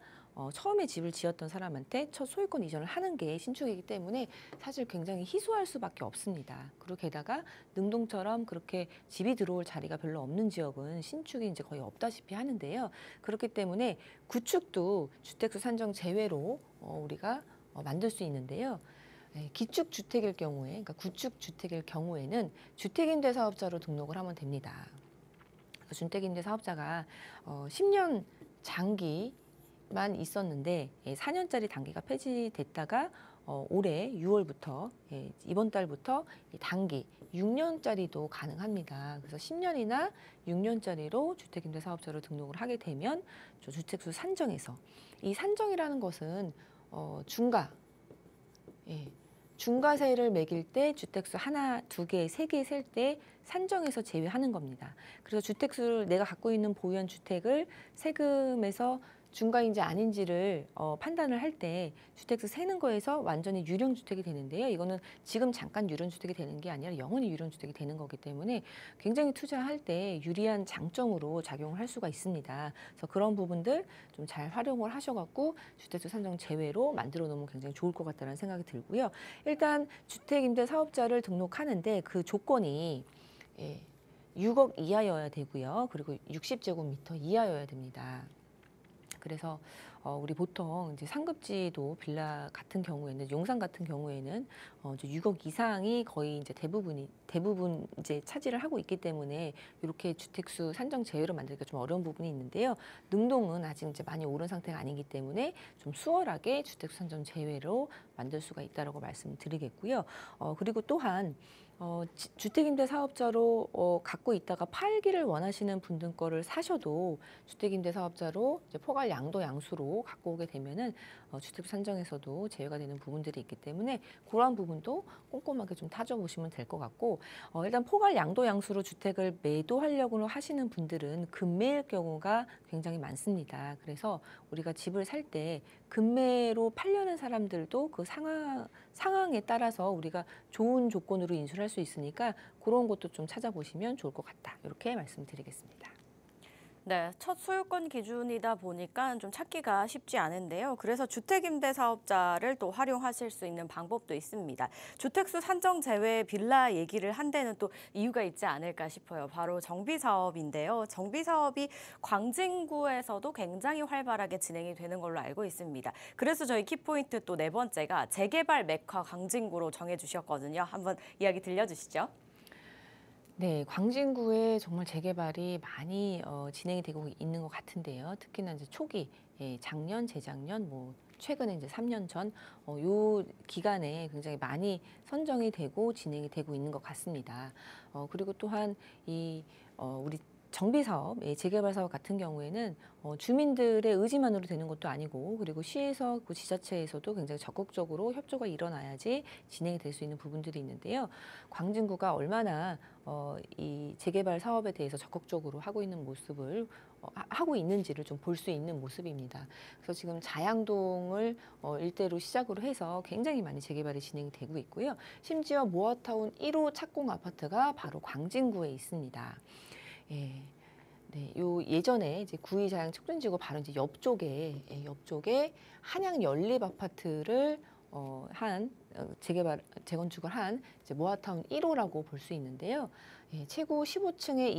처음에 집을 지었던 사람한테 첫 소유권 이전을 하는 게 신축이기 때문에 사실 굉장히 희소할 수밖에 없습니다. 그리고 게다가 능동처럼 그렇게 집이 들어올 자리가 별로 없는 지역은 신축이 이제 거의 없다시피 하는데요. 그렇기 때문에 구축도 주택수 산정 제외로 우리가 만들 수 있는데요. 기축 주택일 경우에, 그러니까 구축 주택일 경우에는 주택임대 사업자로 등록을 하면 됩니다. 주택임대 사업자가 10년 장기만 있었는데 4년짜리 단기가 폐지됐다가 올해 6월부터 이번 달부터 단기 6년짜리도 가능합니다. 그래서 10년이나 6년짜리로 주택임대 사업자로 등록을 하게 되면 주택수 산정에서, 이 산정이라는 것은 중과세를 매길 때 주택수 하나, 두 개, 세 개 셀 때 산정에서 제외하는 겁니다. 그래서 주택수를 내가 갖고 있는 보유한 주택을 세금에서 중과인지 아닌지를 판단을 할 때 주택수 세는 거에서 완전히 유령주택이 되는데요. 이거는 지금 잠깐 유령주택이 되는 게 아니라 영원히 유령주택이 되는 거기 때문에 굉장히 투자할 때 유리한 장점으로 작용을 할 수가 있습니다. 그래서 그런 부분들 좀 잘 활용을 하셔갖고 주택수 산정 제외로 만들어 놓으면 굉장히 좋을 것 같다는 생각이 들고요. 일단 주택임대 사업자를 등록하는데 그 조건이 6억 이하여야 되고요. 그리고 60제곱미터 이하여야 됩니다. 그래서 우리 보통 이제 상급지도 빌라 같은 경우에는 용산 같은 경우에는 이제 6억 이상이 거의 이제 대부분 이제 차지를 하고 있기 때문에 이렇게 주택수 산정 제외로 만들기가 좀 어려운 부분이 있는데요. 능동은 아직 이제 많이 오른 상태가 아니기 때문에 좀 수월하게 주택수 산정 제외로 만들 수가 있다라고 말씀드리겠고요. 그리고 또한 주택임대 사업자로 갖고 있다가 팔기를 원하시는 분들 거를 사셔도 주택임대 사업자로 이제 포괄 양도 양수로 갖고 오게 되면은 주택 산정에서도 제외가 되는 부분들이 있기 때문에 그러한 부분도 꼼꼼하게 좀 따져보시면 될 것 같고 일단 포괄 양도 양수로 주택을 매도하려고 하시는 분들은 금매일 경우가 굉장히 많습니다. 그래서 우리가 집을 살 때 금매로 팔려는 사람들도 그 상황에 따라서 우리가 좋은 조건으로 인수를 할 수 있으니까 그런 것도 좀 찾아보시면 좋을 것 같다. 이렇게 말씀드리겠습니다. 네, 첫 소유권 기준이다 보니까 좀 찾기가 쉽지 않은데요. 그래서 주택임대 사업자를 또 활용하실 수 있는 방법도 있습니다. 주택수 산정 제외 빌라 얘기를 한 데는 또 이유가 있지 않을까 싶어요. 바로 정비사업인데요. 정비사업이 광진구에서도 굉장히 활발하게 진행이 되는 걸로 알고 있습니다. 그래서 저희 키포인트 또 네 번째가 재개발 메카 광진구로 정해주셨거든요. 한번 이야기 들려주시죠. 네, 광진구에 정말 재개발이 많이 진행이 되고 있는 것 같은데요. 특히나 이제 초기, 작년, 재작년, 뭐 최근에 이제 3년 전, 요 기간에 굉장히 많이 선정이 되고 진행이 되고 있는 것 같습니다. 그리고 또한 우리 정비사업, 재개발 사업 같은 경우에는 주민들의 의지만으로 되는 것도 아니고 그리고 시에서 그 지자체에서도 굉장히 적극적으로 협조가 일어나야지 진행이 될 수 있는 부분들이 있는데요. 광진구가 얼마나 이 재개발 사업에 대해서 적극적으로 하고 있는 모습을 하고 있는지를 좀 볼 수 있는 모습입니다. 그래서 지금 자양동을 일대로 시작으로 해서 굉장히 많이 재개발이 진행이 되고 있고요. 심지어 모아타운 1호 착공 아파트가 바로 광진구에 있습니다. 예. 네, 요 예전에 이제 구의자양 촉진지구 바로 이제 옆쪽에 한양 연립 아파트를 재건축을 한 이제 모아타운 1호라고 볼 수 있는데요. 최고 15층에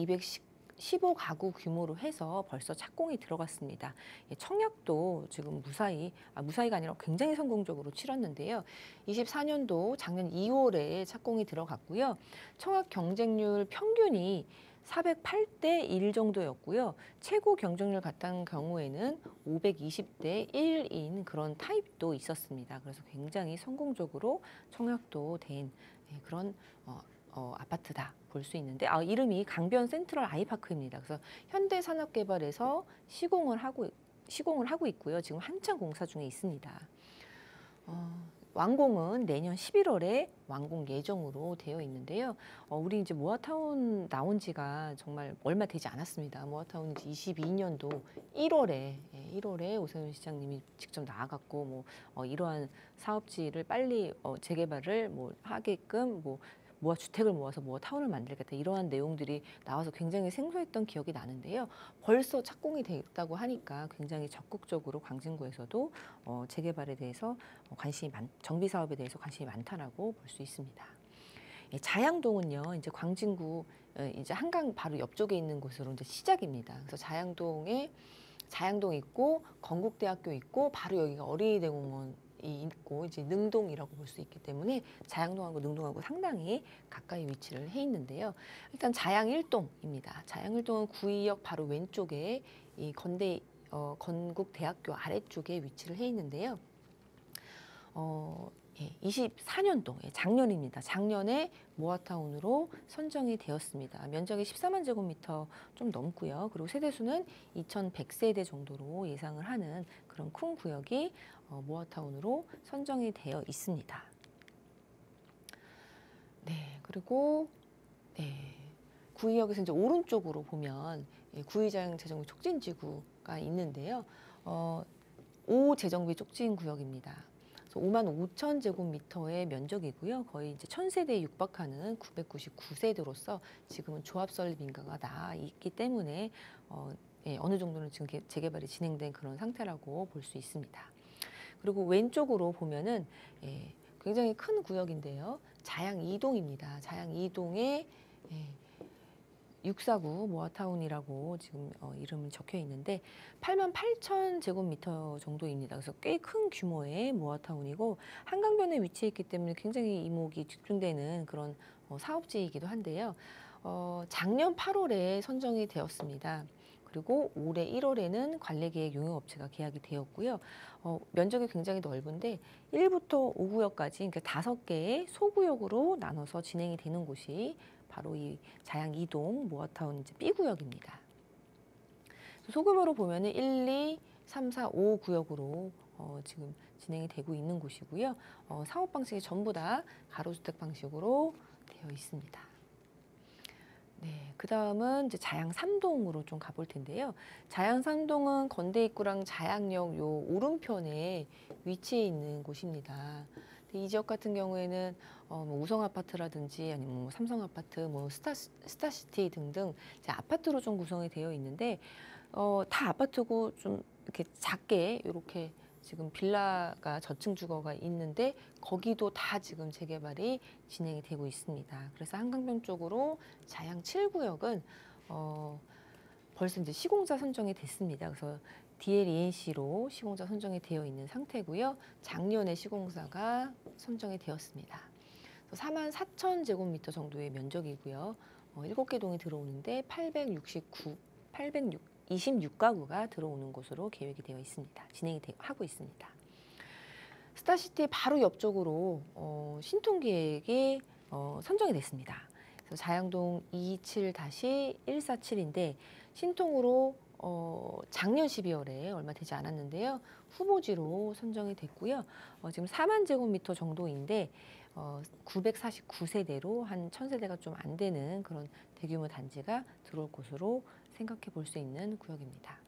215가구 규모로 해서 벌써 착공이 들어갔습니다. 청약도 지금 무사히가 아니라 굉장히 성공적으로 치렀는데요. 24년도 작년 2월에 착공이 들어갔고요. 청약 경쟁률 평균이 408대 1 정도였고요. 최고 경쟁률 같은 경우에는 520대 1인 그런 타입도 있었습니다. 그래서 굉장히 성공적으로 청약도 된 그런 아파트다 볼 수 있는데 이름이 강변 센트럴 아이파크입니다. 그래서 현대산업개발에서 시공을 하고 있고요. 지금 한창 공사 중에 있습니다. 완공은 내년 11월에 완공 예정으로 되어 있는데요. 우리 이제 모아타운 나온 지가 정말 얼마 되지 않았습니다. 모아타운 22년도 1월에 오세훈 시장님이 직접 나와갖고 이러한 사업지를 빨리 재개발을 하게끔 주택을 모아서 타운을 만들겠다 이러한 내용들이 나와서 굉장히 생소했던 기억이 나는데요. 벌써 착공이 됐다고 하니까 굉장히 적극적으로 광진구에서도 재개발에 대해서 정비 사업에 대해서 관심이 많다라고 볼 수 있습니다. 자양동은요, 이제 광진구 이제 한강 바로 옆쪽에 있는 곳으로 이제 시작입니다. 그래서 자양동 있고 건국대학교 있고 바로 여기가 어린이대공원 있고 이제 능동이라고 볼 수 있기 때문에 자양동하고 능동하고 상당히 가까이 위치를 해 있는데요. 일단 자양 1동입니다. 자양 1동은 구의역 바로 왼쪽에 이 건국대학교 아래쪽에 위치를 해 있는데요. 24년도 작년입니다. 작년에 모아타운으로 선정이 되었습니다. 면적이 14만 제곱미터 좀 넘고요. 그리고 세대수는 2,100세대 정도로 예상을 하는 그런 큰 구역이 모아타운으로 선정이 되어 있습니다. 네, 그리고 구의역에서 이제 오른쪽으로 보면 구의자양 재정비 촉진지구가 있는데요. 5재정비 쪽지인 구역입니다. 5만 5천 제곱미터의 면적이고요. 거의 이제 1,000세대에 육박하는 999세대로서 지금은 조합 설립 인가가 나와 있기 때문에 어느 정도는 지금 재개발이 진행된 그런 상태라고 볼 수 있습니다. 그리고 왼쪽으로 보면은 굉장히 큰 구역인데요. 자양 2동입니다. 자양 2동에 649 모아타운이라고 지금 이름이 적혀 있는데 8만 8천 제곱미터 정도입니다. 그래서 꽤 큰 규모의 모아타운이고 한강변에 위치해 있기 때문에 굉장히 이목이 집중되는 그런 사업지이기도 한데요. 작년 8월에 선정이 되었습니다. 그리고 올해 1월에는 관례계획 용역업체가 계약이 되었고요. 면적이 굉장히 넓은데 1부터 5구역까지 그러니까 5개의 소구역으로 나눠서 진행이 되는 곳이 바로 이 자양 2동 모아타운 이제 B구역입니다. 소규모로 보면은 1, 2, 3, 4, 5 구역으로 지금 진행이 되고 있는 곳이고요. 사업 방식이 전부 다 가로주택 방식으로 되어 있습니다. 네, 그 다음은 이제 자양 3동으로 좀 가볼 텐데요. 자양 3동은 건대 입구랑 자양역 요 오른편에 위치해 있는 곳입니다. 이 지역 같은 경우에는 뭐 우성 아파트라든지 아니면 뭐 삼성 아파트, 뭐 스타시티 등등 이제 아파트로 좀 구성이 되어 있는데 다 아파트고 좀 이렇게 작게 이렇게 지금 빌라가 저층 주거가 있는데 거기도 다 지금 재개발이 진행이 되고 있습니다. 그래서 한강변 쪽으로 자양 7구역은 벌써 이제 시공자 선정이 됐습니다. 그래서 DLENC로 시공자 선정이 되어 있는 상태고요. 작년에 시공사가 선정이 되었습니다. 4만 4천 제곱미터 정도의 면적이고요. 7개 동이 들어오는데 826가구가 들어오는 곳으로 계획이 되어 있습니다. 진행이 하고 있습니다. 스타시티 바로 옆쪽으로 신통계획이 선정이 됐습니다. 그래서 자양동 227-147인데 신통으로 작년 12월에 얼마 되지 않았는데요. 후보지로 선정이 됐고요. 지금 4만 제곱미터 정도인데 949세대로 한 1,000세대가 좀 안 되는 그런 대규모 단지가 들어올 곳으로 생각해 볼 수 있는 구역입니다.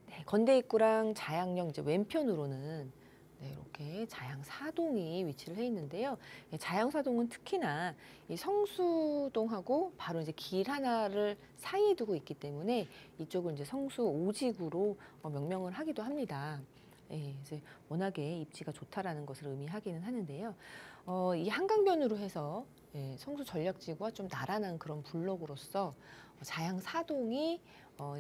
네, 건대 입구랑 자양역 이제 왼편으로는 이렇게 자양 4동이 위치를 해 있는데요. 자양 4동은 특히나 이 성수동하고 바로 이제 길 하나를 사이에 두고 있기 때문에 이쪽을 이제 성수 5지구로 명명을 하기도 합니다. 이제 워낙에 입지가 좋다라는 것을 의미하기는 하는데요. 이 한강변으로 해서 성수 전략지구와 좀 나란한 그런 블록으로서 자양 4동이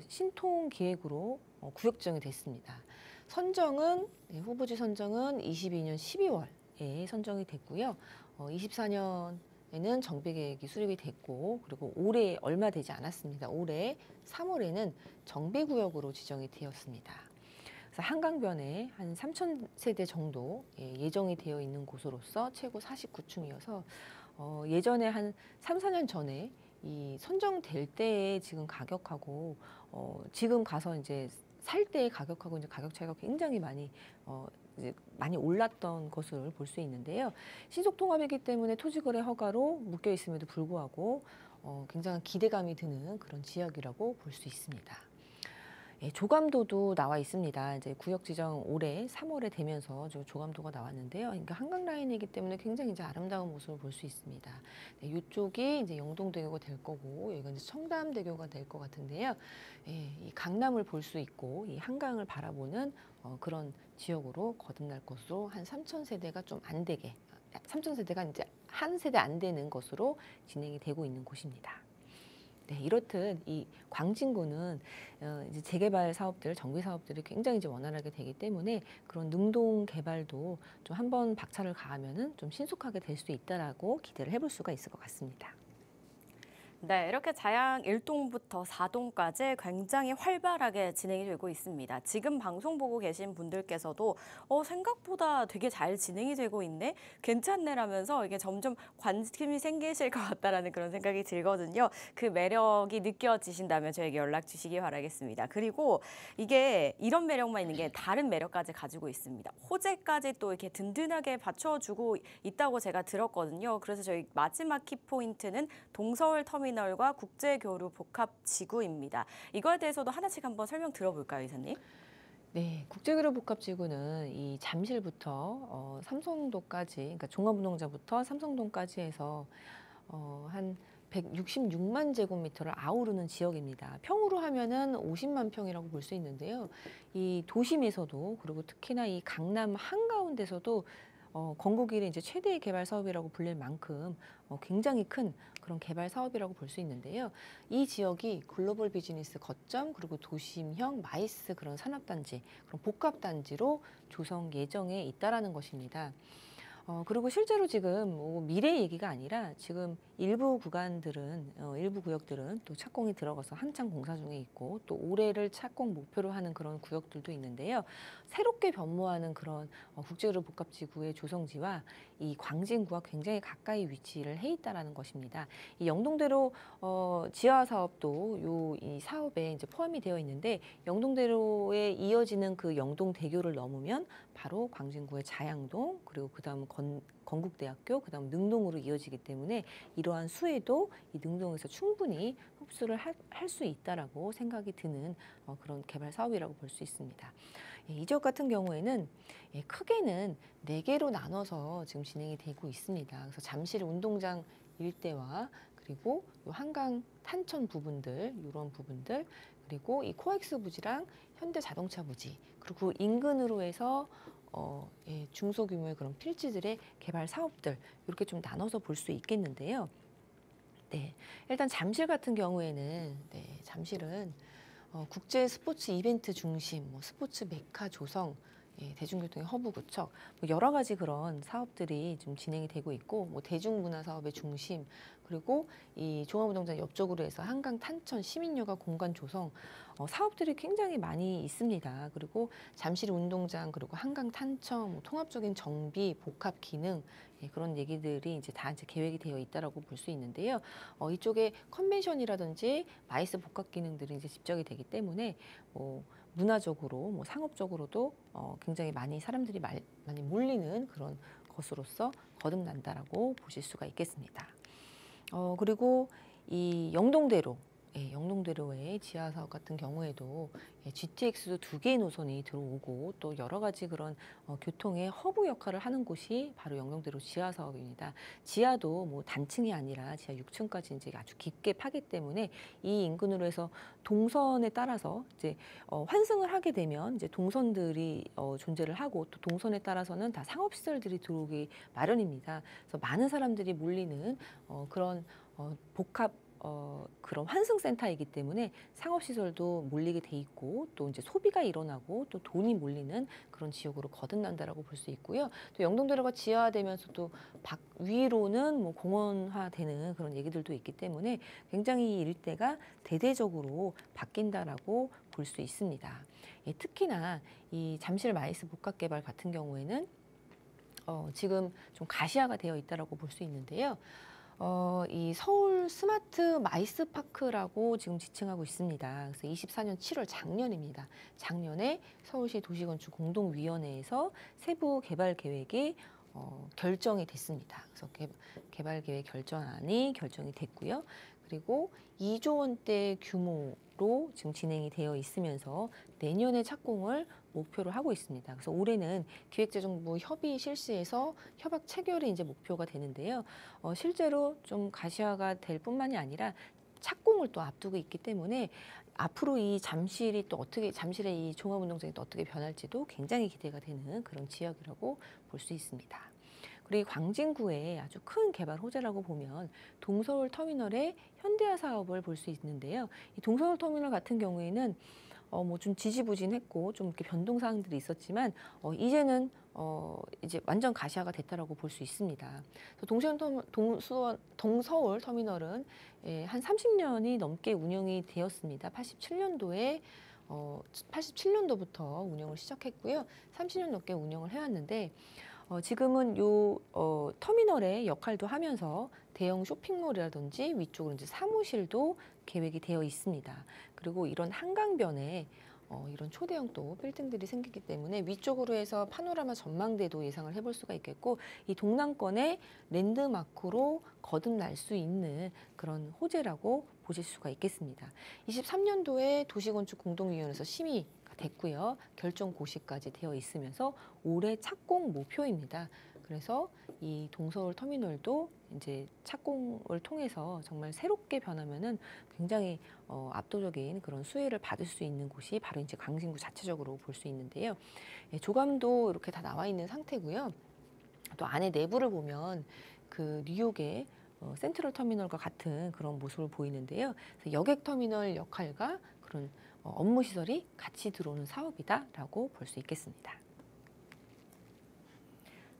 신통 기획으로 구역 지정이 됐습니다. 선정은 후보지 선정은 22년 12월에 선정이 됐고요. 24년에는 정비 계획이 수립이 됐고 그리고 올해 얼마 되지 않았습니다. 올해 3월에는 정비 구역으로 지정이 되었습니다. 그래서 한강변에 한 3,000세대 정도 예정이 되어 있는 곳으로서 최고 49층이어서 예전에 한 3, 4년 전에 이 선정될 때의 지금 가격하고 지금 가서 이제 살 때의 가격하고 이제 가격 차이가 굉장히 많이 이제 많이 올랐던 것을 볼 수 있는데요. 신속 통합이기 때문에 토지거래 허가로 묶여 있음에도 불구하고 굉장한 기대감이 드는 그런 지역이라고 볼 수 있습니다. 조감도도 나와 있습니다. 이제 구역 지정 올해 3월에 되면서 조감도가 나왔는데요. 그러니까 한강 라인이기 때문에 굉장히 이제 아름다운 모습을 볼 수 있습니다. 이쪽이 이제 영동대교가 될 거고, 여기가 이제 청담대교가 될 것 같은데요. 이 강남을 볼 수 있고, 이 한강을 바라보는 그런 지역으로 거듭날 것으로 한 3,000세대가 좀 안 되게, 3,000세대가 이제 한 세대 안 되는 것으로 진행이 되고 있는 곳입니다. 네, 이렇듯 이 광진구는 이제 재개발 사업들, 정비 사업들이 굉장히 이제 원활하게 되기 때문에 그런 능동 개발도 좀 한번 박차를 가하면은 좀 신속하게 될 수 있다라고 기대를 해볼 수가 있을 것 같습니다. 네, 이렇게 자양 1동부터 4동까지 굉장히 활발하게 진행이 되고 있습니다. 지금 방송 보고 계신 분들께서도 생각보다 되게 잘 진행이 되고 있네? 괜찮네라면서 이게 점점 관심이 생기실 것 같다라는 그런 생각이 들거든요. 그 매력이 느껴지신다면 저에게 연락 주시기 바라겠습니다. 그리고 이게 이런 매력만 있는 게 다른 매력까지 가지고 있습니다. 호재까지 또 이렇게 든든하게 받쳐주고 있다고 제가 들었거든요. 그래서 저희 마지막 키포인트는 동서울 터미널과 국제교류 복합지구입니다. 이거에 대해서도 하나씩 한번 설명 들어볼까요, 이사님? 네, 국제교류복합지구는 이 잠실부터 삼성동까지, 그러니까 종합운동장부터 삼성동까지 해서 한 166만 제곱미터를 아우르는 지역입니다. 평으로 하면은 50만 평이라고 볼 수 있는데요. 이 도심에서도, 그리고 특히나 이 강남 한가운데서도 건국 이래 이제 최대의 개발 사업이라고 불릴 만큼 굉장히 큰 그런 개발 사업이라고 볼 수 있는데요. 이 지역이 글로벌 비즈니스 거점, 그리고 도심형 마이스 그런 산업단지, 그런 복합단지로 조성 예정에 있다라는 것입니다. 그리고 실제로 지금 뭐 미래 얘기가 아니라 지금 일부 구간들은, 일부 구역들은 또 착공이 들어가서 한창 공사 중에 있고, 또 올해를 착공 목표로 하는 그런 구역들도 있는데요. 새롭게 변모하는 그런 국제의료 복합지구의 조성지와 이 광진구가 굉장히 가까이 위치를 해 있다라는 것입니다. 이 영동대로 지하 사업도 이 사업에 이제 포함이 되어 있는데, 영동대로에 이어지는 그 영동대교를 넘으면 바로 광진구의 자양동, 그리고 그다음 건국대학교, 그다음 능동으로 이어지기 때문에 이러한 수혜도 이 능동에서 충분히 흡수를 할 수 있다라고 생각이 드는 그런 개발 사업이라고 볼 수 있습니다. 이 지역 같은 경우에는 크게는 4개로 나눠서 지금 진행이 되고 있습니다. 그래서 잠실 운동장 일대와, 그리고 요 한강 탄천 부분들, 이런 부분들, 그리고 이 코엑스 부지랑 현대 자동차 부지, 그리고 인근으로 해서 중소규모의 그런 필지들의 개발 사업들, 이렇게 좀 나눠서 볼 수 있겠는데요. 네, 일단 잠실 같은 경우에는, 잠실은 국제 스포츠 이벤트 중심, 뭐 스포츠 메카 조성, 대중교통의 허브 구축, 뭐 여러 가지 그런 사업들이 좀 진행이 되고 있고, 뭐 대중문화 사업의 중심, 그리고 이 종합운동장 옆쪽으로 해서 한강 탄천 시민여가 공간 조성, 사업들이 굉장히 많이 있습니다. 그리고 잠실 운동장, 그리고 한강 탄천, 뭐 통합적인 정비, 복합 기능, 그런 얘기들이 이제 다 이제 계획이 되어 있다라고 볼 수 있는데요. 이쪽에 컨벤션이라든지 마이스 복합 기능들이 이제 집적이 되기 때문에 뭐 문화적으로, 뭐 상업적으로도 굉장히 많이 사람들이 많이 몰리는 그런 것으로서 거듭난다라고 보실 수가 있겠습니다. 그리고 이 영동대로, 영동대로의 지하 사업 같은 경우에도 GTX도 2개의 노선이 들어오고, 또 여러 가지 그런 교통의 허브 역할을 하는 곳이 바로 영동대로 지하 사업입니다. 지하도 뭐 단층이 아니라 지하 6층까지 이제 아주 깊게 파기 때문에 이 인근으로 해서 동선에 따라서 이제 환승을 하게 되면 이제 동선들이 존재를 하고, 또 동선에 따라서는 다 상업시설들이 들어오기 마련입니다. 그래서 많은 사람들이 몰리는 그런 복합 그런 환승센터이기 때문에 상업시설도 몰리게 돼 있고, 또 이제 소비가 일어나고, 또 돈이 몰리는 그런 지역으로 거듭난다라고 볼 수 있고요. 또 영동대로가 지하화되면서 또 위로는 뭐 공원화되는 그런 얘기들도 있기 때문에 굉장히 이 일대가 대대적으로 바뀐다라고 볼 수 있습니다. 특히나 이 잠실 마이스 복합개발 같은 경우에는 지금 좀 가시화가 되어 있다라고 볼 수 있는데요. 이 서울 스마트 마이스 파크라고 지금 지칭하고 있습니다. 그래서 24년 7월 작년입니다. 작년에 서울시 도시건축 공동위원회에서 세부 개발 계획이 결정이 됐습니다. 그래서 개발 계획 결정안이 결정이 됐고요. 그리고 2조 원대 규모로 지금 진행이 되어 있으면서 내년에 착공을 목표로 하고 있습니다. 그래서 올해는 기획재정부 협의 실시해서 협약 체결이 이제 목표가 되는데요. 실제로 좀 가시화가 될 뿐만이 아니라 착공을 또 앞두고 있기 때문에 앞으로 이 잠실이 또 어떻게, 잠실의 이 종합운동장이 또 어떻게 변할지도 굉장히 기대가 되는 그런 지역이라고 볼 수 있습니다. 그리고 광진구의 아주 큰 개발 호재라고 보면 동서울 터미널의 현대화 사업을 볼 수 있는데요. 이 동서울 터미널 같은 경우에는 뭐 좀 지지부진했고 좀 이렇게 변동 사항들이 있었지만 이제는 이제 완전 가시화가 됐다라고 볼 수 있습니다. 그래서 동서울 터미널은 한 30년이 넘게 운영이 되었습니다. 87년도부터 운영을 시작했고요. 30년 넘게 운영을 해왔는데 지금은 요 터미널의 역할도 하면서 대형 쇼핑몰이라든지 위쪽으로 이제 사무실도 계획이 되어 있습니다. 그리고 이런 한강변에 이런 초대형 또 빌딩들이 생기기 때문에 위쪽으로 해서 파노라마 전망대도 예상을 해볼 수가 있겠고, 이 동남권의 랜드마크로 거듭날 수 있는 그런 호재라고 보실 수가 있겠습니다. 23년도에 도시건축 공동위원회에서 심의가 됐고요. 결정 고시까지 되어 있으면서 올해 착공 목표입니다. 그래서 이 동서울 터미널도 이제 착공을 통해서 정말 새롭게 변하면은 굉장히 압도적인 그런 수혜를 받을 수 있는 곳이 바로 이제 광진구 자체적으로 볼 수 있는데요. 예, 조감도 이렇게 다 나와 있는 상태고요. 또 안에 내부를 보면 그 뉴욕의 센트럴 터미널과 같은 그런 모습을 보이는데요. 그래서 여객 터미널 역할과 그런 업무 시설이 같이 들어오는 사업이다라고 볼 수 있겠습니다.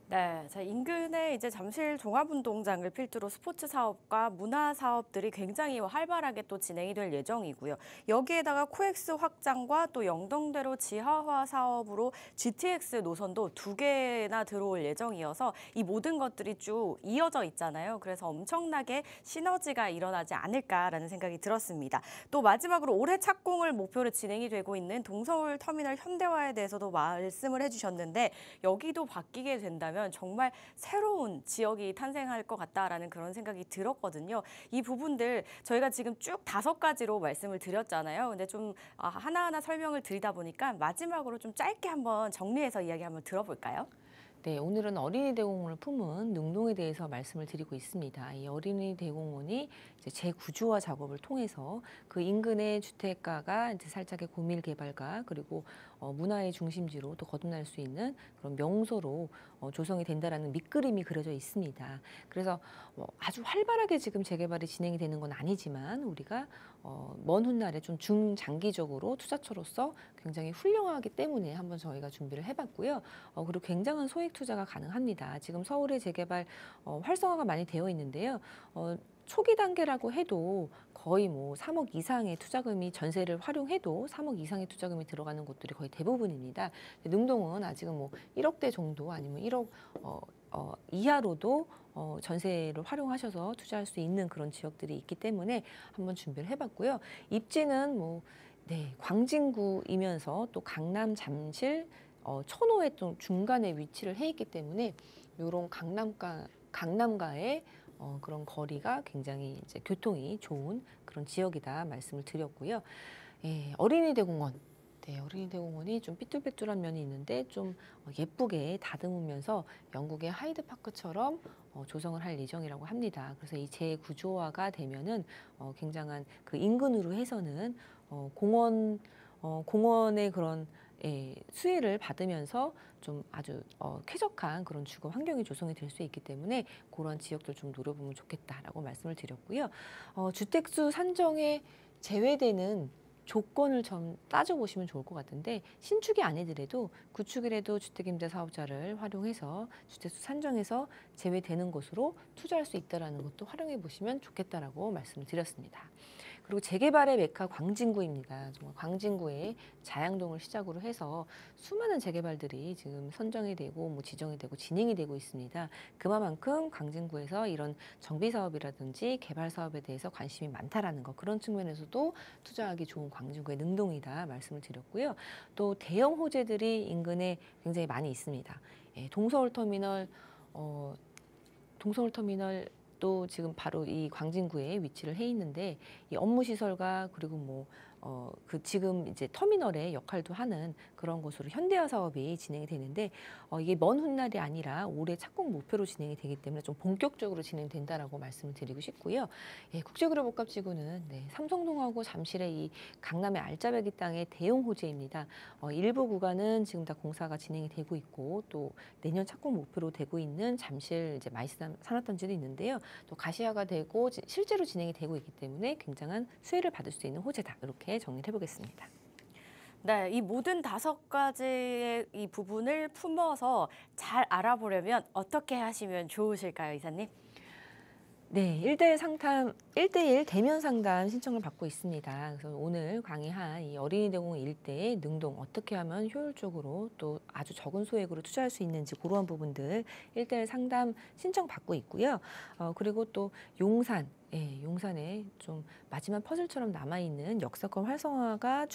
네, 자, 인근에 이제 잠실 종합운동장을 필두로 스포츠 사업과 문화 사업들이 굉장히 활발하게 또 진행이 될 예정이고요. 여기에다가 코엑스 확장과 또 영동대로 지하화 사업으로 GTX 노선도 2개나 들어올 예정이어서 이 모든 것들이 쭉 이어져 있잖아요. 그래서 엄청나게 시너지가 일어나지 않을까라는 생각이 들었습니다. 또 마지막으로 올해 착공을 목표로 진행이 되고 있는 동서울 터미널 현대화에 대해서도 말씀을 해주셨는데 여기도 바뀌게 된다면 정말 새로운 지역이 탄생할 것 같다라는 그런 생각이 들었거든요. 이 부분들 저희가 지금 쭉 5가지로 말씀을 드렸잖아요. 근데 좀 하나하나 설명을 드리다 보니까 마지막으로 좀 짧게 한번 정리해서 이야기 한번 들어볼까요? 네, 오늘은 어린이 대공원을 품은 능동에 대해서 말씀을 드리고 있습니다. 이 어린이 대공원이 이제 재구조화 작업을 통해서 그 인근의 주택가가 이제 살짝의 고밀 개발과 그리고 문화의 중심지로 또 거듭날 수 있는 그런 명소로 조성이 된다라는 밑그림이 그려져 있습니다. 그래서 아주 활발하게 지금 재개발이 진행이 되는 건 아니지만 우리가 먼 훗날에 좀 중장기적으로 투자처로서 굉장히 훌륭하기 때문에 한번 저희가 준비를 해봤고요. 그리고 굉장한 소액 투자가 가능합니다. 지금 서울의 재개발 활성화가 많이 되어 있는데요. 초기 단계라고 해도 거의 뭐 3억 이상의 투자금이 전세를 활용해도 3억 이상의 투자금이 들어가는 곳들이 거의 대부분입니다. 능동은 아직은 뭐 1억대 정도 아니면 1억 이하로도 전세를 활용하셔서 투자할 수 있는 그런 지역들이 있기 때문에 한번 준비를 해봤고요. 입지는 뭐 네, 광진구이면서 또 강남, 잠실, 천호의 좀 중간에 위치를 해 있기 때문에 이런 강남가의 그런 거리가 굉장히 이제 교통이 좋은 그런 지역이다 말씀을 드렸고요. 예, 어린이 대공원. 네, 어린이 대공원이 좀 삐뚤빼뚤한 면이 있는데 좀 예쁘게 다듬으면서 영국의 하이드파크처럼 조성을 할 예정이라고 합니다. 그래서 이 재구조화가 되면은 굉장한 그 인근으로 해서는 공원의 그런 수혜를 받으면서 좀 아주 쾌적한 그런 주거 환경이 조성이 될 수 있기 때문에 그런 지역들 좀 노려보면 좋겠다라고 말씀을 드렸고요. 주택수 산정에 제외되는 조건을 좀 따져보시면 좋을 것 같은데 신축이 아니더라도 구축이라도 주택임대사업자를 활용해서 주택수 산정에서 제외되는 곳으로 투자할 수 있다는 것도 활용해 보시면 좋겠다라고 말씀을 드렸습니다. 그리고 재개발의 메카 광진구입니다. 정말 광진구의 자양동을 시작으로 해서 수많은 재개발들이 지금 선정이 되고 뭐 지정이 되고 진행이 되고 있습니다. 그만큼 광진구에서 이런 정비 사업이라든지 개발 사업에 대해서 관심이 많다라는 거 그런 측면에서도 투자하기 좋은 광진구의 능동이다 말씀을 드렸고요. 또 대형 호재들이 인근에 굉장히 많이 있습니다. 예, 동서울터미널 또 지금 바로 이 광진구에 위치를 해 있는데 이 업무 시설과 그리고 뭐 그 지금 이제 터미널의 역할도 하는 그런 곳으로 현대화 사업이 진행이 되는데 이게 먼 훗날이 아니라 올해 착공 목표로 진행이 되기 때문에 좀 본격적으로 진행된다라고 말씀을 드리고 싶고요. 예, 국제그룹복합지구는 네, 삼성동하고 잠실의 이 강남의 알짜배기 땅의 대형 호재입니다. 일부 구간은 지금 다 공사가 진행이 되고 있고 또 내년 착공 목표로 되고 있는 잠실 이제 마이스 산업단지도 있는데요. 또 가시화가 되고 실제로 진행이 되고 있기 때문에 굉장한 수혜를 받을 수 있는 호재다. 이렇게 정리를 해보겠습니다. 네, 이 모든 5가지의 이 부분을 품어서 잘 알아보려면 어떻게 하시면 좋으실까요, 이사님? 네, 1대1 대면 상담 신청을 받고 있습니다. 그래서 오늘 강의한 이 어린이 대공원 일대의 능동 어떻게 하면 효율적으로 또 아주 적은 소액으로 투자할 수 있는지 그러한 부분들 1대1 상담 신청 받고 있고요. 그리고 또 용산, 용산에 좀 마지막 퍼즐처럼 남아있는 역사권 활성화가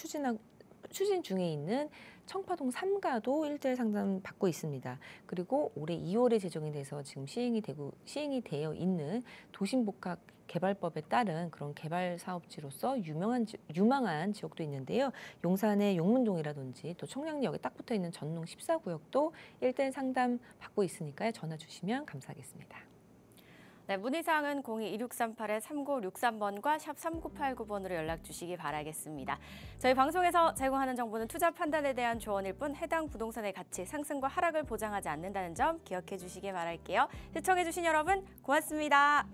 추진 중에 있는 청파동 3가도 일대일 상담 받고 있습니다. 그리고 올해 2월에 제정이 돼서 지금 시행이 되어 있는 도심복합 개발법에 따른 그런 개발 사업지로서 유망한 지역도 있는데요. 용산의 용문동이라든지 또 청량리역에 딱 붙어 있는 전농 14구역도 일대일 상담 받고 있으니까요. 전화 주시면 감사하겠습니다. 네, 문의사항은 02-2638-3963번과 샵 3989번으로 연락 주시기 바라겠습니다. 저희 방송에서 제공하는 정보는 투자 판단에 대한 조언일 뿐 해당 부동산의 가치 상승과 하락을 보장하지 않는다는 점 기억해 주시기 바랄게요. 시청해 주신 여러분 고맙습니다.